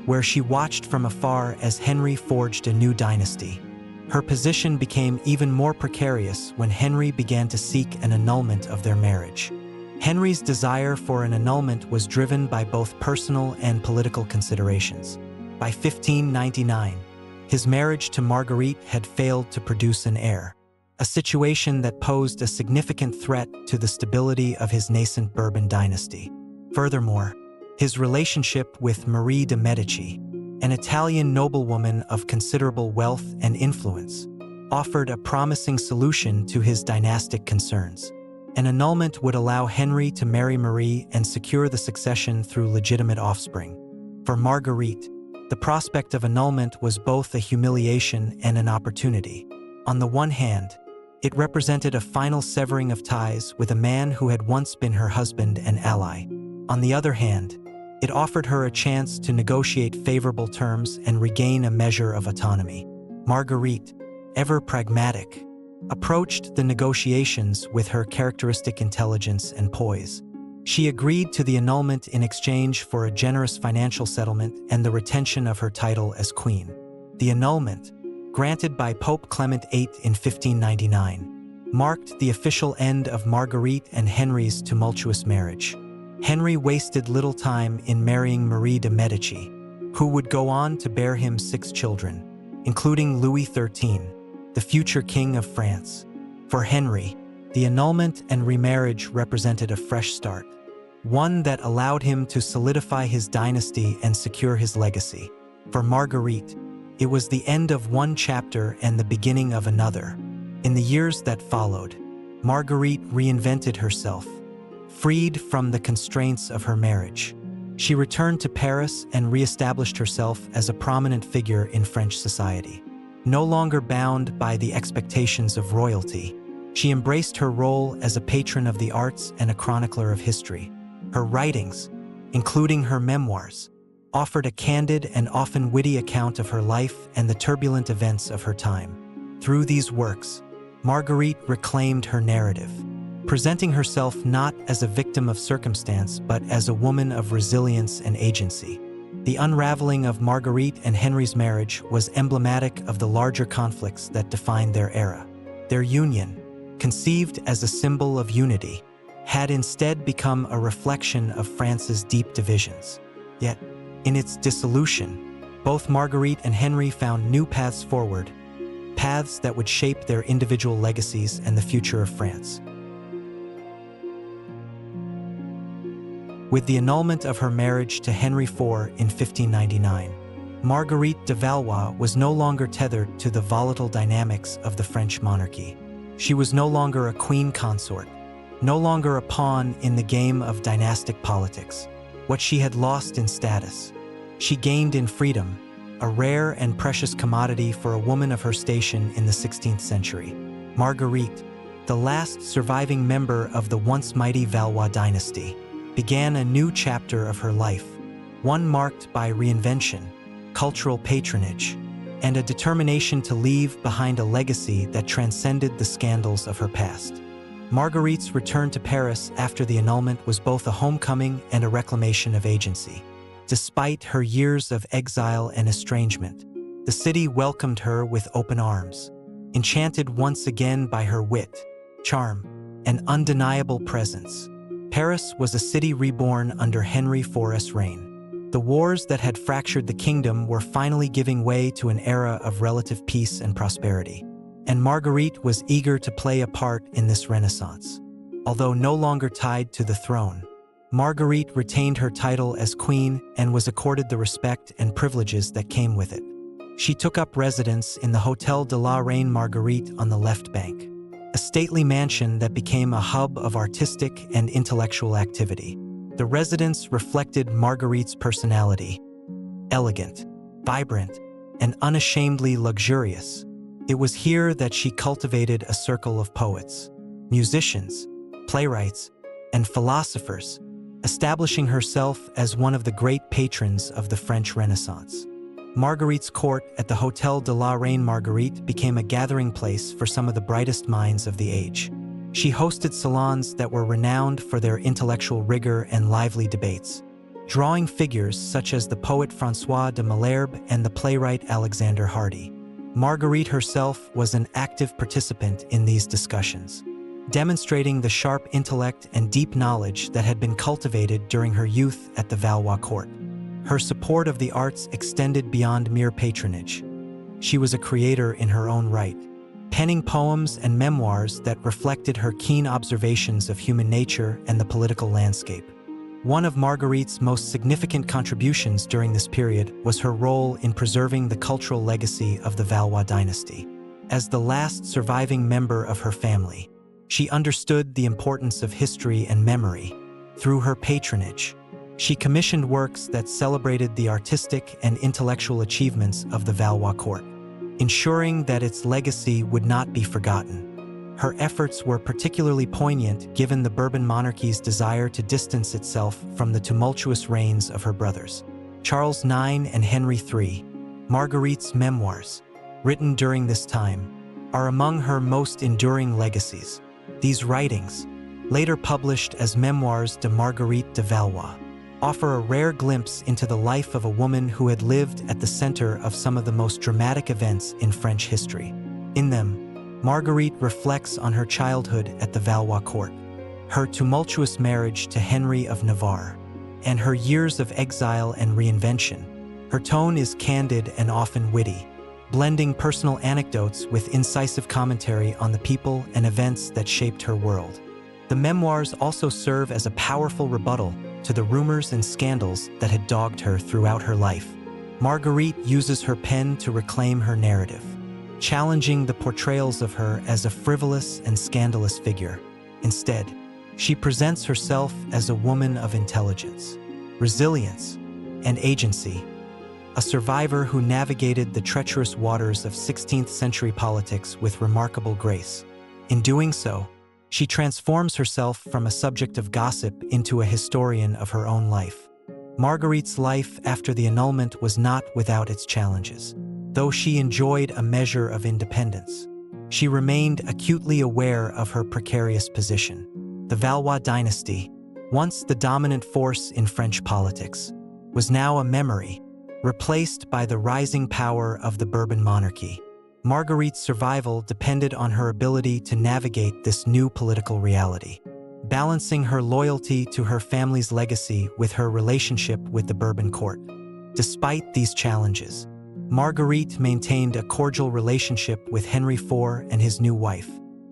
where she watched from afar as Henry forged a new dynasty. Her position became even more precarious when Henry began to seek an annulment of their marriage. Henry's desire for an annulment was driven by both personal and political considerations. By 1599, his marriage to Marguerite had failed to produce an heir, a situation that posed a significant threat to the stability of his nascent Bourbon dynasty. Furthermore, his relationship with Marie de Medici, an Italian noblewoman of considerable wealth and influence, offered a promising solution to his dynastic concerns. An annulment would allow Henry to marry Marie and secure the succession through legitimate offspring. For Marguerite, the prospect of annulment was both a humiliation and an opportunity. On the one hand, it represented a final severing of ties with a man who had once been her husband and ally. On the other hand, it offered her a chance to negotiate favorable terms and regain a measure of autonomy. Marguerite, ever pragmatic, approached the negotiations with her characteristic intelligence and poise. She agreed to the annulment in exchange for a generous financial settlement and the retention of her title as queen. The annulment, granted by Pope Clement VIII in 1599, marked the official end of Marguerite and Henry's tumultuous marriage. Henry wasted little time in marrying Marie de Medici, who would go on to bear him 6 children, including Louis XIII, the future king of France. For Henry, the annulment and remarriage represented a fresh start, one that allowed him to solidify his dynasty and secure his legacy. For Marguerite, it was the end of one chapter and the beginning of another. In the years that followed, Marguerite reinvented herself, freed from the constraints of her marriage. She returned to Paris and re-established herself as a prominent figure in French society. No longer bound by the expectations of royalty, she embraced her role as a patron of the arts and a chronicler of history. Her writings, including her memoirs, offered a candid and often witty account of her life and the turbulent events of her time. Through these works, Marguerite reclaimed her narrative, presenting herself not as a victim of circumstance but as a woman of resilience and agency. The unraveling of Marguerite and Henry's marriage was emblematic of the larger conflicts that defined their era. Their union, conceived as a symbol of unity, had instead become a reflection of France's deep divisions. Yet, in its dissolution, both Marguerite and Henry found new paths forward, paths that would shape their individual legacies and the future of France. With the annulment of her marriage to Henry IV in 1599, Marguerite de Valois was no longer tethered to the volatile dynamics of the French monarchy. She was no longer a queen consort, no longer a pawn in the game of dynastic politics. What she had lost in status, she gained in freedom, a rare and precious commodity for a woman of her station in the 16th century. Marguerite, the last surviving member of the once mighty Valois dynasty, began a new chapter of her life, one marked by reinvention, cultural patronage, and a determination to leave behind a legacy that transcended the scandals of her past. Marguerite's return to Paris after the annulment was both a homecoming and a reclamation of agency. Despite her years of exile and estrangement, the city welcomed her with open arms, enchanted once again by her wit, charm, and undeniable presence. Paris was a city reborn under Henry IV's reign. The wars that had fractured the kingdom were finally giving way to an era of relative peace and prosperity, and Marguerite was eager to play a part in this renaissance. Although no longer tied to the throne, Marguerite retained her title as queen and was accorded the respect and privileges that came with it. She took up residence in the Hôtel de la Reine Marguerite on the left bank, a stately mansion that became a hub of artistic and intellectual activity. The residence reflected Marguerite's personality, elegant, vibrant, and unashamedly luxurious. It was here that she cultivated a circle of poets, musicians, playwrights, and philosophers, establishing herself as one of the great patrons of the French Renaissance. Marguerite's court at the Hôtel de la Reine Marguerite became a gathering place for some of the brightest minds of the age. She hosted salons that were renowned for their intellectual rigor and lively debates, drawing figures such as the poet François de Malherbe and the playwright Alexander Hardy. Marguerite herself was an active participant in these discussions, demonstrating the sharp intellect and deep knowledge that had been cultivated during her youth at the Valois court. Her support of the arts extended beyond mere patronage. She was a creator in her own right, penning poems and memoirs that reflected her keen observations of human nature and the political landscape. One of Marguerite's most significant contributions during this period was her role in preserving the cultural legacy of the Valois dynasty. As the last surviving member of her family, she understood the importance of history and memory. Through her patronage, she commissioned works that celebrated the artistic and intellectual achievements of the Valois court, ensuring that its legacy would not be forgotten. Her efforts were particularly poignant given the Bourbon monarchy's desire to distance itself from the tumultuous reigns of her brothers, Charles IX and Henry III. Marguerite's memoirs, written during this time, are among her most enduring legacies. These writings, later published as Memoirs de Marguerite de Valois, offer a rare glimpse into the life of a woman who had lived at the center of some of the most dramatic events in French history. In them, Marguerite reflects on her childhood at the Valois court, her tumultuous marriage to Henry of Navarre, and her years of exile and reinvention. Her tone is candid and often witty, blending personal anecdotes with incisive commentary on the people and events that shaped her world. The memoirs also serve as a powerful rebuttal to the rumors and scandals that had dogged her throughout her life. Marguerite uses her pen to reclaim her narrative, challenging the portrayals of her as a frivolous and scandalous figure. Instead, she presents herself as a woman of intelligence, resilience, and agency, a survivor who navigated the treacherous waters of 16th-century politics with remarkable grace. In doing so, she transforms herself from a subject of gossip into a historian of her own life. Marguerite's life after the annulment was not without its challenges. Though she enjoyed a measure of independence, she remained acutely aware of her precarious position. The Valois dynasty, once the dominant force in French politics, was now a memory, replaced by the rising power of the Bourbon monarchy. Marguerite's survival depended on her ability to navigate this new political reality, balancing her loyalty to her family's legacy with her relationship with the Bourbon court. Despite these challenges, Marguerite maintained a cordial relationship with Henry IV and his new wife,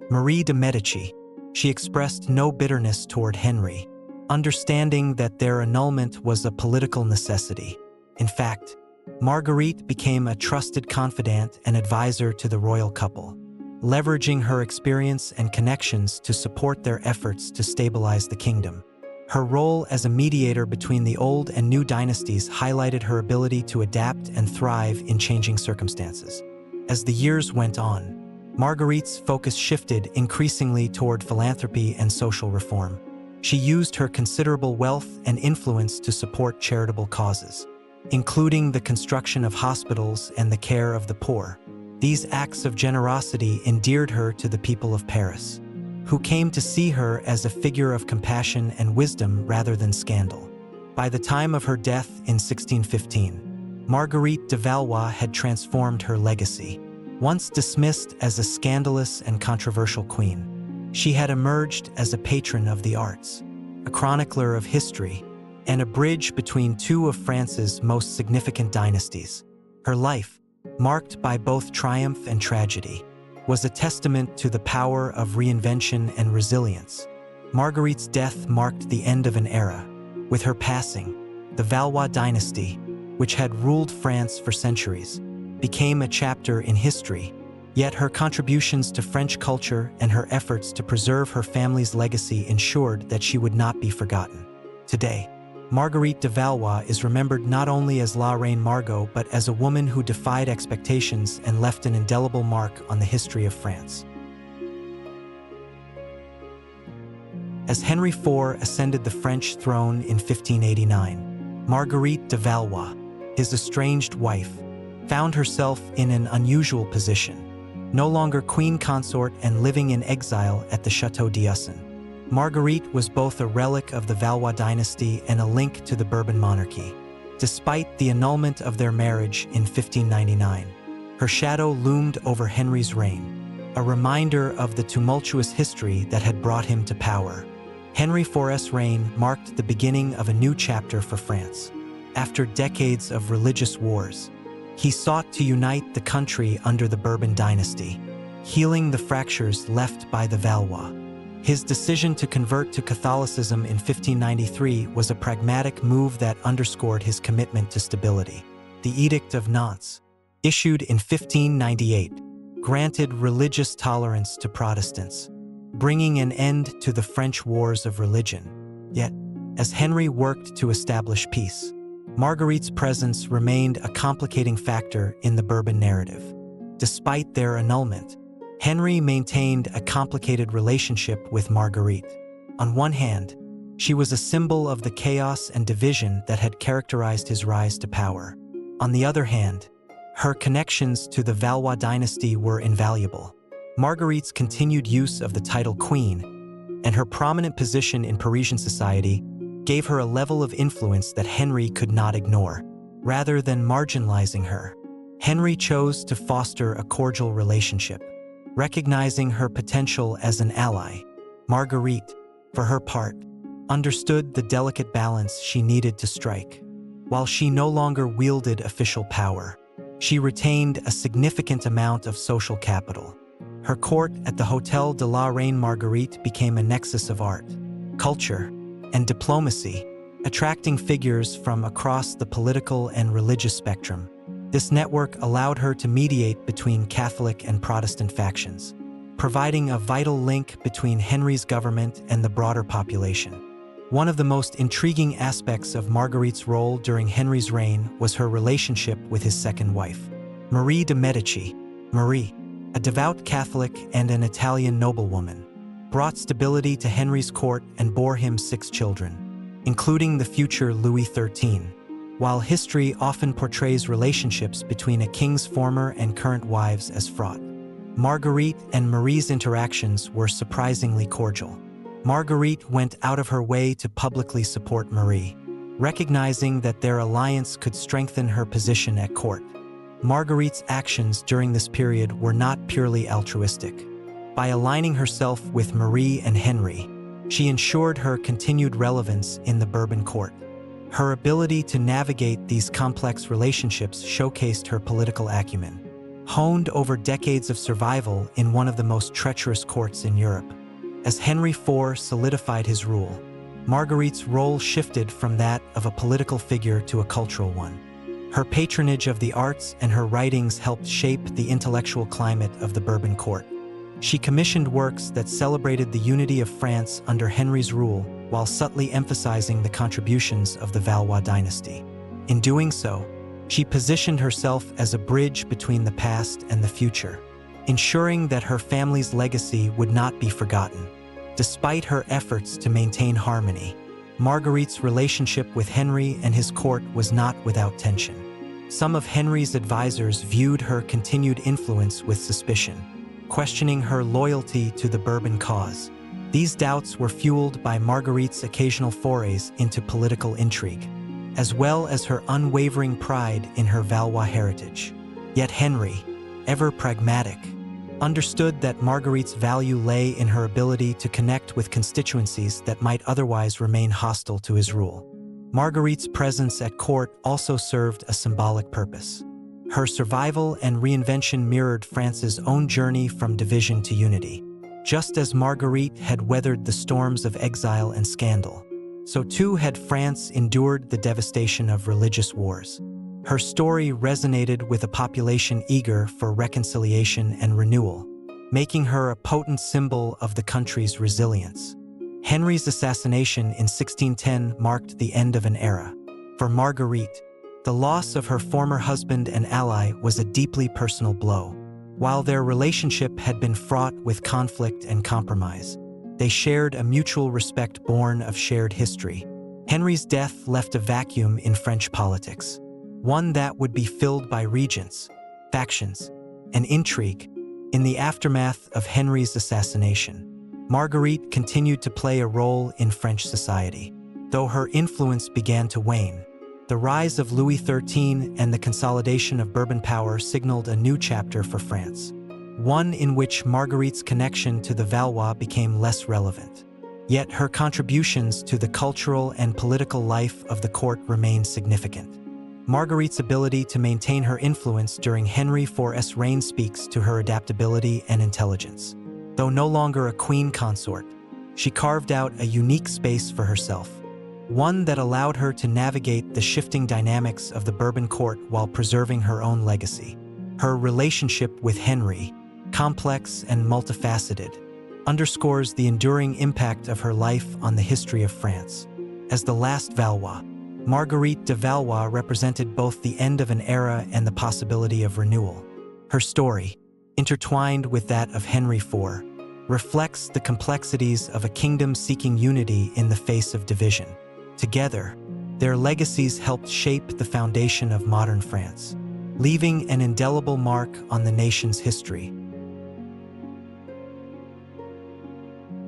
Marie de Medici. She expressed no bitterness toward Henry, understanding that their annulment was a political necessity. In fact, Marguerite became a trusted confidant and advisor to the royal couple, leveraging her experience and connections to support their efforts to stabilize the kingdom. Her role as a mediator between the old and new dynasties highlighted her ability to adapt and thrive in changing circumstances. As the years went on, Marguerite's focus shifted increasingly toward philanthropy and social reform. She used her considerable wealth and influence to support charitable causes, including the construction of hospitals and the care of the poor. These acts of generosity endeared her to the people of Paris, who came to see her as a figure of compassion and wisdom rather than scandal. By the time of her death in 1615, Marguerite de Valois had transformed her legacy. Once dismissed as a scandalous and controversial queen, she had emerged as a patron of the arts, a chronicler of history, and a bridge between two of France's most significant dynasties. Her life, marked by both triumph and tragedy, was a testament to the power of reinvention and resilience. Marguerite's death marked the end of an era. With her passing, the Valois dynasty, which had ruled France for centuries, became a chapter in history, yet her contributions to French culture and her efforts to preserve her family's legacy ensured that she would not be forgotten. Today, Marguerite de Valois is remembered not only as La Reine Margot but as a woman who defied expectations and left an indelible mark on the history of France. As Henry IV ascended the French throne in 1589, Marguerite de Valois, his estranged wife, found herself in an unusual position, no longer queen consort and living in exile at the Château d'Usson. Marguerite was both a relic of the Valois dynasty and a link to the Bourbon monarchy. Despite the annulment of their marriage in 1599, her shadow loomed over Henry's reign, a reminder of the tumultuous history that had brought him to power. Henry IV's reign marked the beginning of a new chapter for France. After decades of religious wars, he sought to unite the country under the Bourbon dynasty, healing the fractures left by the Valois. His decision to convert to Catholicism in 1593 was a pragmatic move that underscored his commitment to stability. The Edict of Nantes, issued in 1598, granted religious tolerance to Protestants, bringing an end to the French wars of religion. Yet, as Henry worked to establish peace, Marguerite's presence remained a complicating factor in the Bourbon narrative. Despite their annulment, Henry maintained a complicated relationship with Marguerite. On one hand, she was a symbol of the chaos and division that had characterized his rise to power. On the other hand, her connections to the Valois dynasty were invaluable. Marguerite's continued use of the title Queen and her prominent position in Parisian society gave her a level of influence that Henry could not ignore. Rather than marginalizing her, Henry chose to foster a cordial relationship, recognizing her potential as an ally. Marguerite, for her part, understood the delicate balance she needed to strike. While she no longer wielded official power, she retained a significant amount of social capital. Her court at the Hôtel de la Reine Marguerite became a nexus of art, culture, and diplomacy, attracting figures from across the political and religious spectrum. This network allowed her to mediate between Catholic and Protestant factions, providing a vital link between Henry's government and the broader population. One of the most intriguing aspects of Marguerite's role during Henry's reign was her relationship with his second wife, Marie de Medici. Marie, a devout Catholic and an Italian noblewoman, brought stability to Henry's court and bore him 6 children, including the future Louis XIII. While history often portrays relationships between a king's former and current wives as fraught, Marguerite and Marie's interactions were surprisingly cordial. Marguerite went out of her way to publicly support Marie, recognizing that their alliance could strengthen her position at court. Marguerite's actions during this period were not purely altruistic. By aligning herself with Marie and Henry, she ensured her continued relevance in the Bourbon court. Her ability to navigate these complex relationships showcased her political acumen, honed over decades of survival in one of the most treacherous courts in Europe. As Henry IV solidified his rule, Marguerite's role shifted from that of a political figure to a cultural one. Her patronage of the arts and her writings helped shape the intellectual climate of the Bourbon court. She commissioned works that celebrated the unity of France under Henry's rule while subtly emphasizing the contributions of the Valois dynasty. In doing so, she positioned herself as a bridge between the past and the future, ensuring that her family's legacy would not be forgotten. Despite her efforts to maintain harmony, Marguerite's relationship with Henry and his court was not without tension. Some of Henry's advisors viewed her continued influence with suspicion, questioning her loyalty to the Bourbon cause. These doubts were fueled by Marguerite's occasional forays into political intrigue, as well as her unwavering pride in her Valois heritage. Yet Henry, ever pragmatic, understood that Marguerite's value lay in her ability to connect with constituencies that might otherwise remain hostile to his rule. Marguerite's presence at court also served a symbolic purpose. Her survival and reinvention mirrored France's own journey from division to unity. Just as Marguerite had weathered the storms of exile and scandal, so too had France endured the devastation of religious wars. Her story resonated with a population eager for reconciliation and renewal, making her a potent symbol of the country's resilience. Henry's assassination in 1610 marked the end of an era. For Marguerite, the loss of her former husband and ally was a deeply personal blow. While their relationship had been fraught with conflict and compromise, they shared a mutual respect born of shared history. Henry's death left a vacuum in French politics, one that would be filled by regents, factions, and intrigue. In the aftermath of Henry's assassination, Marguerite continued to play a role in French society. Though her influence began to wane, the rise of Louis XIII and the consolidation of Bourbon power signaled a new chapter for France, one in which Marguerite's connection to the Valois became less relevant. Yet her contributions to the cultural and political life of the court remained significant. Marguerite's ability to maintain her influence during Henry IV's reign speaks to her adaptability and intelligence. Though no longer a queen consort, she carved out a unique space for herself, one that allowed her to navigate the shifting dynamics of the Bourbon court while preserving her own legacy. Her relationship with Henry, complex and multifaceted, underscores the enduring impact of her life on the history of France. As the last Valois, Marguerite de Valois represented both the end of an era and the possibility of renewal. Her story, intertwined with that of Henry IV, reflects the complexities of a kingdom seeking unity in the face of division. Together, their legacies helped shape the foundation of modern France, leaving an indelible mark on the nation's history.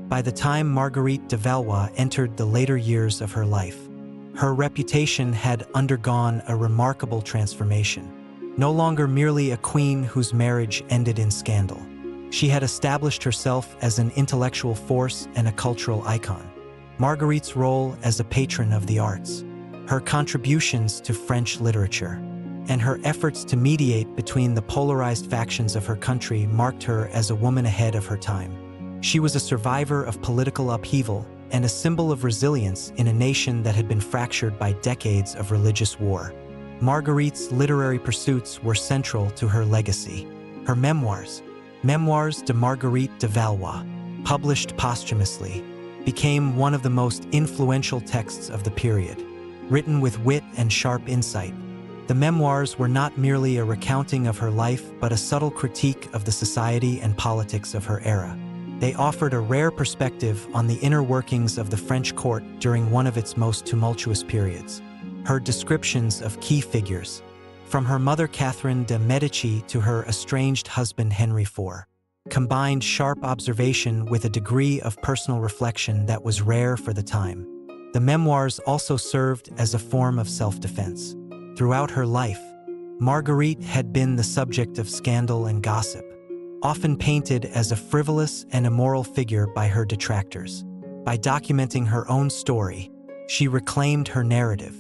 By the time Marguerite de Valois entered the later years of her life, her reputation had undergone a remarkable transformation. No longer merely a queen whose marriage ended in scandal, she had established herself as an intellectual force and a cultural icon. Marguerite's role as a patron of the arts, her contributions to French literature, and her efforts to mediate between the polarized factions of her country marked her as a woman ahead of her time. She was a survivor of political upheaval and a symbol of resilience in a nation that had been fractured by decades of religious war. Marguerite's literary pursuits were central to her legacy. Her memoirs, Memoirs de Marguerite de Valois, published posthumously, became one of the most influential texts of the period. Written with wit and sharp insight, the memoirs were not merely a recounting of her life but a subtle critique of the society and politics of her era. They offered a rare perspective on the inner workings of the French court during one of its most tumultuous periods. Her descriptions of key figures, from her mother Catherine de Medici to her estranged husband Henry IV, combined sharp observation with a degree of personal reflection that was rare for the time. The memoirs also served as a form of self-defense. Throughout her life, Marguerite had been the subject of scandal and gossip, often painted as a frivolous and immoral figure by her detractors. By documenting her own story, she reclaimed her narrative,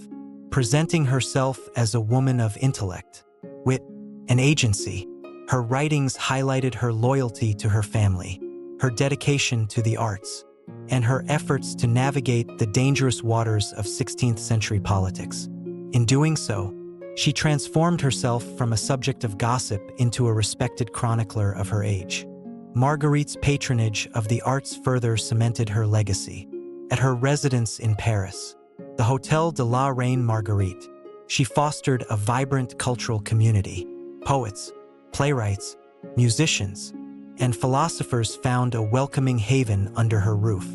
presenting herself as a woman of intellect, wit, and agency. Her writings highlighted her loyalty to her family, her dedication to the arts, and her efforts to navigate the dangerous waters of 16th-century politics. In doing so, she transformed herself from a subject of gossip into a respected chronicler of her age. Marguerite's patronage of the arts further cemented her legacy. At her residence in Paris, the Hôtel de la Reine Marguerite, she fostered a vibrant cultural community. Poets, playwrights, musicians, and philosophers found a welcoming haven under her roof,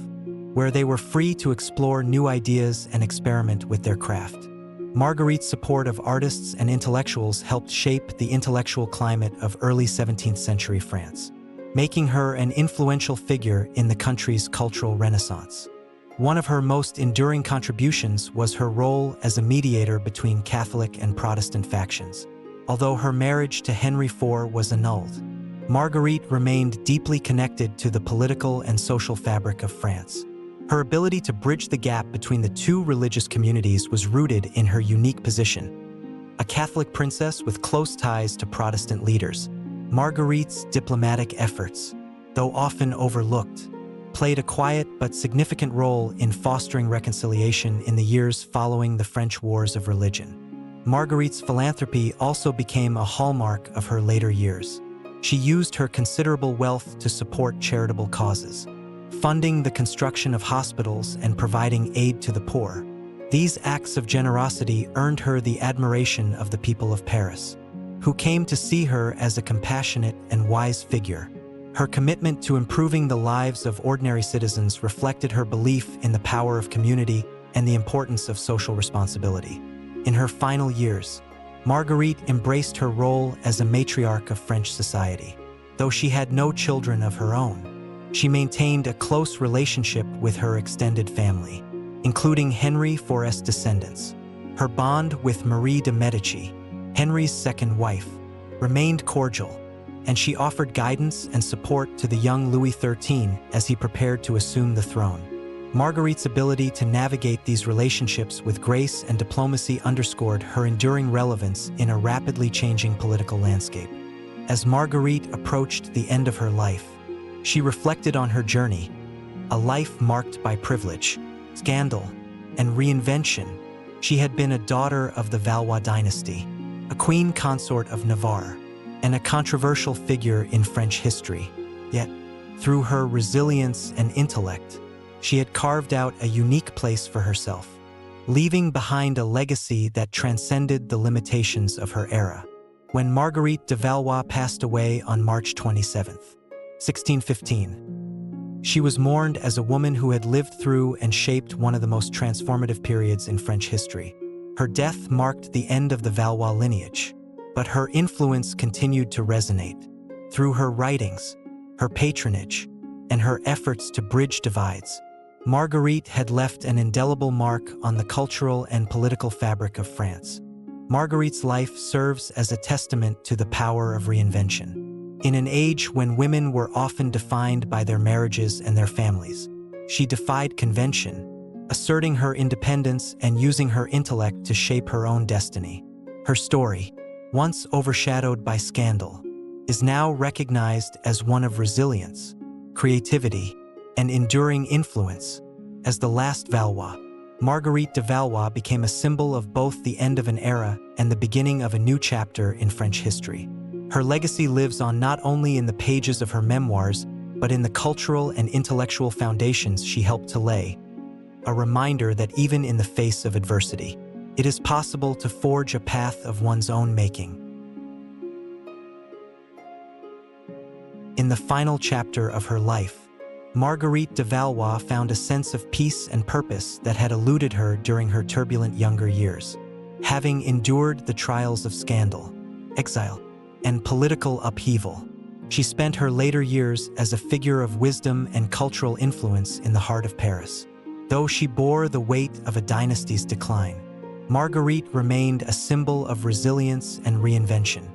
where they were free to explore new ideas and experiment with their craft. Marguerite's support of artists and intellectuals helped shape the intellectual climate of early 17th century France, making her an influential figure in the country's cultural renaissance. One of her most enduring contributions was her role as a mediator between Catholic and Protestant factions. Although her marriage to Henry IV was annulled, Marguerite remained deeply connected to the political and social fabric of France. Her ability to bridge the gap between the two religious communities was rooted in her unique position. A Catholic princess with close ties to Protestant leaders, Marguerite's diplomatic efforts, though often overlooked, played a quiet but significant role in fostering reconciliation in the years following the French Wars of Religion. Marguerite's philanthropy also became a hallmark of her later years. She used her considerable wealth to support charitable causes, funding the construction of hospitals and providing aid to the poor. These acts of generosity earned her the admiration of the people of Paris, who came to see her as a compassionate and wise figure. Her commitment to improving the lives of ordinary citizens reflected her belief in the power of community and the importance of social responsibility. In her final years, Marguerite embraced her role as a matriarch of French society. Though she had no children of her own, she maintained a close relationship with her extended family, including Henry IV's descendants. Her bond with Marie de Medici, Henry's second wife, remained cordial, and she offered guidance and support to the young Louis XIII as he prepared to assume the throne. Marguerite's ability to navigate these relationships with grace and diplomacy underscored her enduring relevance in a rapidly changing political landscape. As Marguerite approached the end of her life, she reflected on her journey, a life marked by privilege, scandal, and reinvention. She had been a daughter of the Valois dynasty, a queen consort of Navarre, and a controversial figure in French history. Yet, through her resilience and intellect, she had carved out a unique place for herself, leaving behind a legacy that transcended the limitations of her era. When Marguerite de Valois passed away on March 27, 1615, she was mourned as a woman who had lived through and shaped one of the most transformative periods in French history. Her death marked the end of the Valois lineage, but her influence continued to resonate. Through her writings, her patronage, and her efforts to bridge divides, Marguerite had left an indelible mark on the cultural and political fabric of France. Marguerite's life serves as a testament to the power of reinvention. In an age when women were often defined by their marriages and their families, she defied convention, asserting her independence and using her intellect to shape her own destiny. Her story, once overshadowed by scandal, is now recognized as one of resilience, creativity, and enduring influence. As the last Valois, Marguerite de Valois became a symbol of both the end of an era and the beginning of a new chapter in French history. Her legacy lives on not only in the pages of her memoirs, but in the cultural and intellectual foundations she helped to lay, a reminder that even in the face of adversity, it is possible to forge a path of one's own making. In the final chapter of her life, Marguerite de Valois found a sense of peace and purpose that had eluded her during her turbulent younger years. Having endured the trials of scandal, exile, and political upheaval, she spent her later years as a figure of wisdom and cultural influence in the heart of Paris. Though she bore the weight of a dynasty's decline, Marguerite remained a symbol of resilience and reinvention,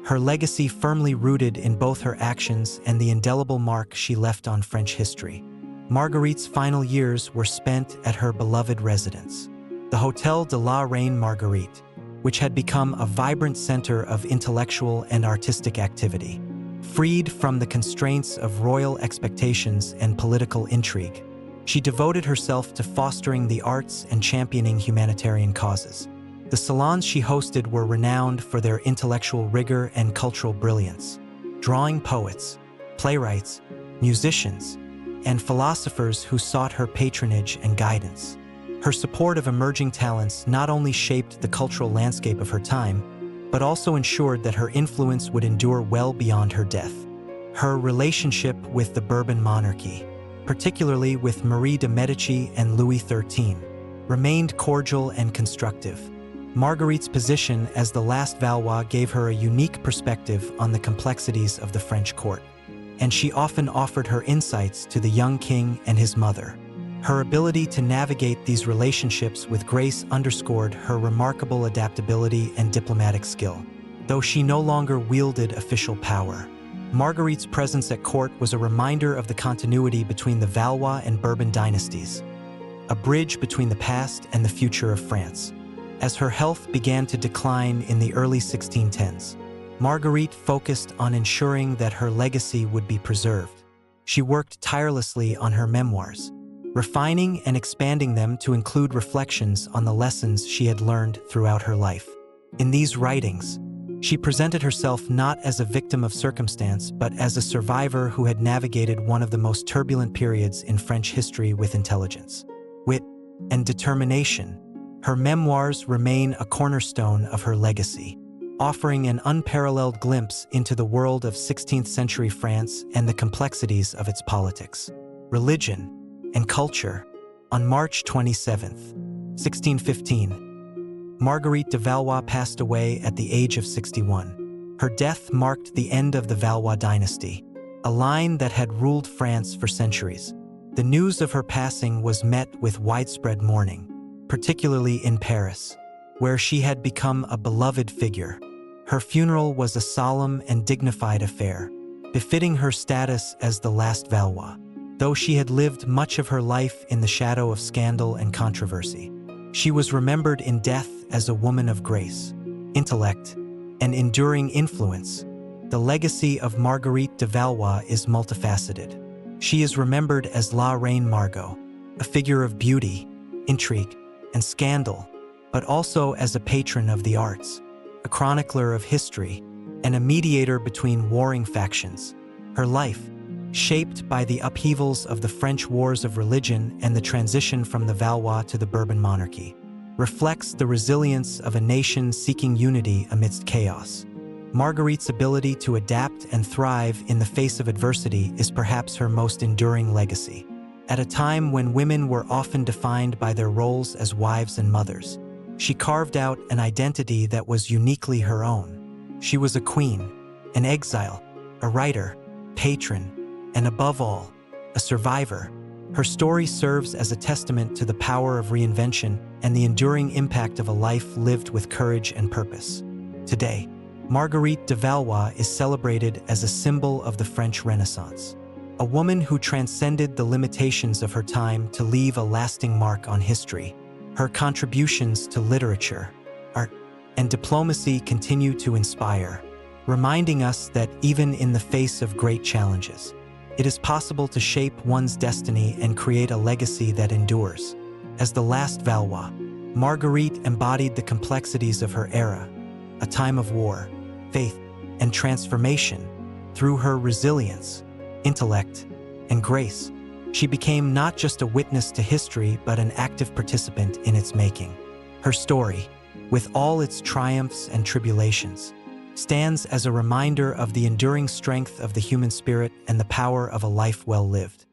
her legacy firmly rooted in both her actions and the indelible mark she left on French history. Marguerite's final years were spent at her beloved residence, the Hôtel de la Reine Marguerite, which had become a vibrant center of intellectual and artistic activity. Freed from the constraints of royal expectations and political intrigue, she devoted herself to fostering the arts and championing humanitarian causes. The salons she hosted were renowned for their intellectual rigor and cultural brilliance, drawing poets, playwrights, musicians, and philosophers who sought her patronage and guidance. Her support of emerging talents not only shaped the cultural landscape of her time, but also ensured that her influence would endure well beyond her death. Her relationship with the Bourbon monarchy, particularly with Marie de Medici and Louis XIII, remained cordial and constructive. Marguerite's position as the last Valois gave her a unique perspective on the complexities of the French court, and she often offered her insights to the young king and his mother. Her ability to navigate these relationships with grace underscored her remarkable adaptability and diplomatic skill. Though she no longer wielded official power, Marguerite's presence at court was a reminder of the continuity between the Valois and Bourbon dynasties, a bridge between the past and the future of France. As her health began to decline in the early 1610s, Marguerite focused on ensuring that her legacy would be preserved. She worked tirelessly on her memoirs, refining and expanding them to include reflections on the lessons she had learned throughout her life. In these writings, she presented herself not as a victim of circumstance, but as a survivor who had navigated one of the most turbulent periods in French history with intelligence, wit, and determination. Her memoirs remain a cornerstone of her legacy, offering an unparalleled glimpse into the world of 16th-century France and the complexities of its politics, religion, and culture. On March 27, 1615, Marguerite de Valois passed away at the age of 61. Her death marked the end of the Valois dynasty, a line that had ruled France for centuries. The news of her passing was met with widespread mourning, particularly in Paris, where she had become a beloved figure. Her funeral was a solemn and dignified affair, befitting her status as the last Valois. Though she had lived much of her life in the shadow of scandal and controversy, she was remembered in death as a woman of grace, intellect, and enduring influence. The legacy of Marguerite de Valois is multifaceted. She is remembered as La Reine Margot, a figure of beauty, intrigue, and scandal, but also as a patron of the arts, a chronicler of history, and a mediator between warring factions. Her life, shaped by the upheavals of the French wars of religion and the transition from the Valois to the Bourbon monarchy, reflects the resilience of a nation seeking unity amidst chaos. Marguerite's ability to adapt and thrive in the face of adversity is perhaps her most enduring legacy. At a time when women were often defined by their roles as wives and mothers, she carved out an identity that was uniquely her own. She was a queen, an exile, a writer, patron, and above all, a survivor. Her story serves as a testament to the power of reinvention and the enduring impact of a life lived with courage and purpose. Today, Marguerite de Valois is celebrated as a symbol of the French Renaissance, a woman who transcended the limitations of her time to leave a lasting mark on history. Her contributions to literature, art, and diplomacy continue to inspire, reminding us that even in the face of great challenges, it is possible to shape one's destiny and create a legacy that endures. As the last Valois, Marguerite embodied the complexities of her era, a time of war, faith, and transformation. Through her resilience, intellect, and grace, she became not just a witness to history but an active participant in its making. Her story, with all its triumphs and tribulations, stands as a reminder of the enduring strength of the human spirit and the power of a life well lived.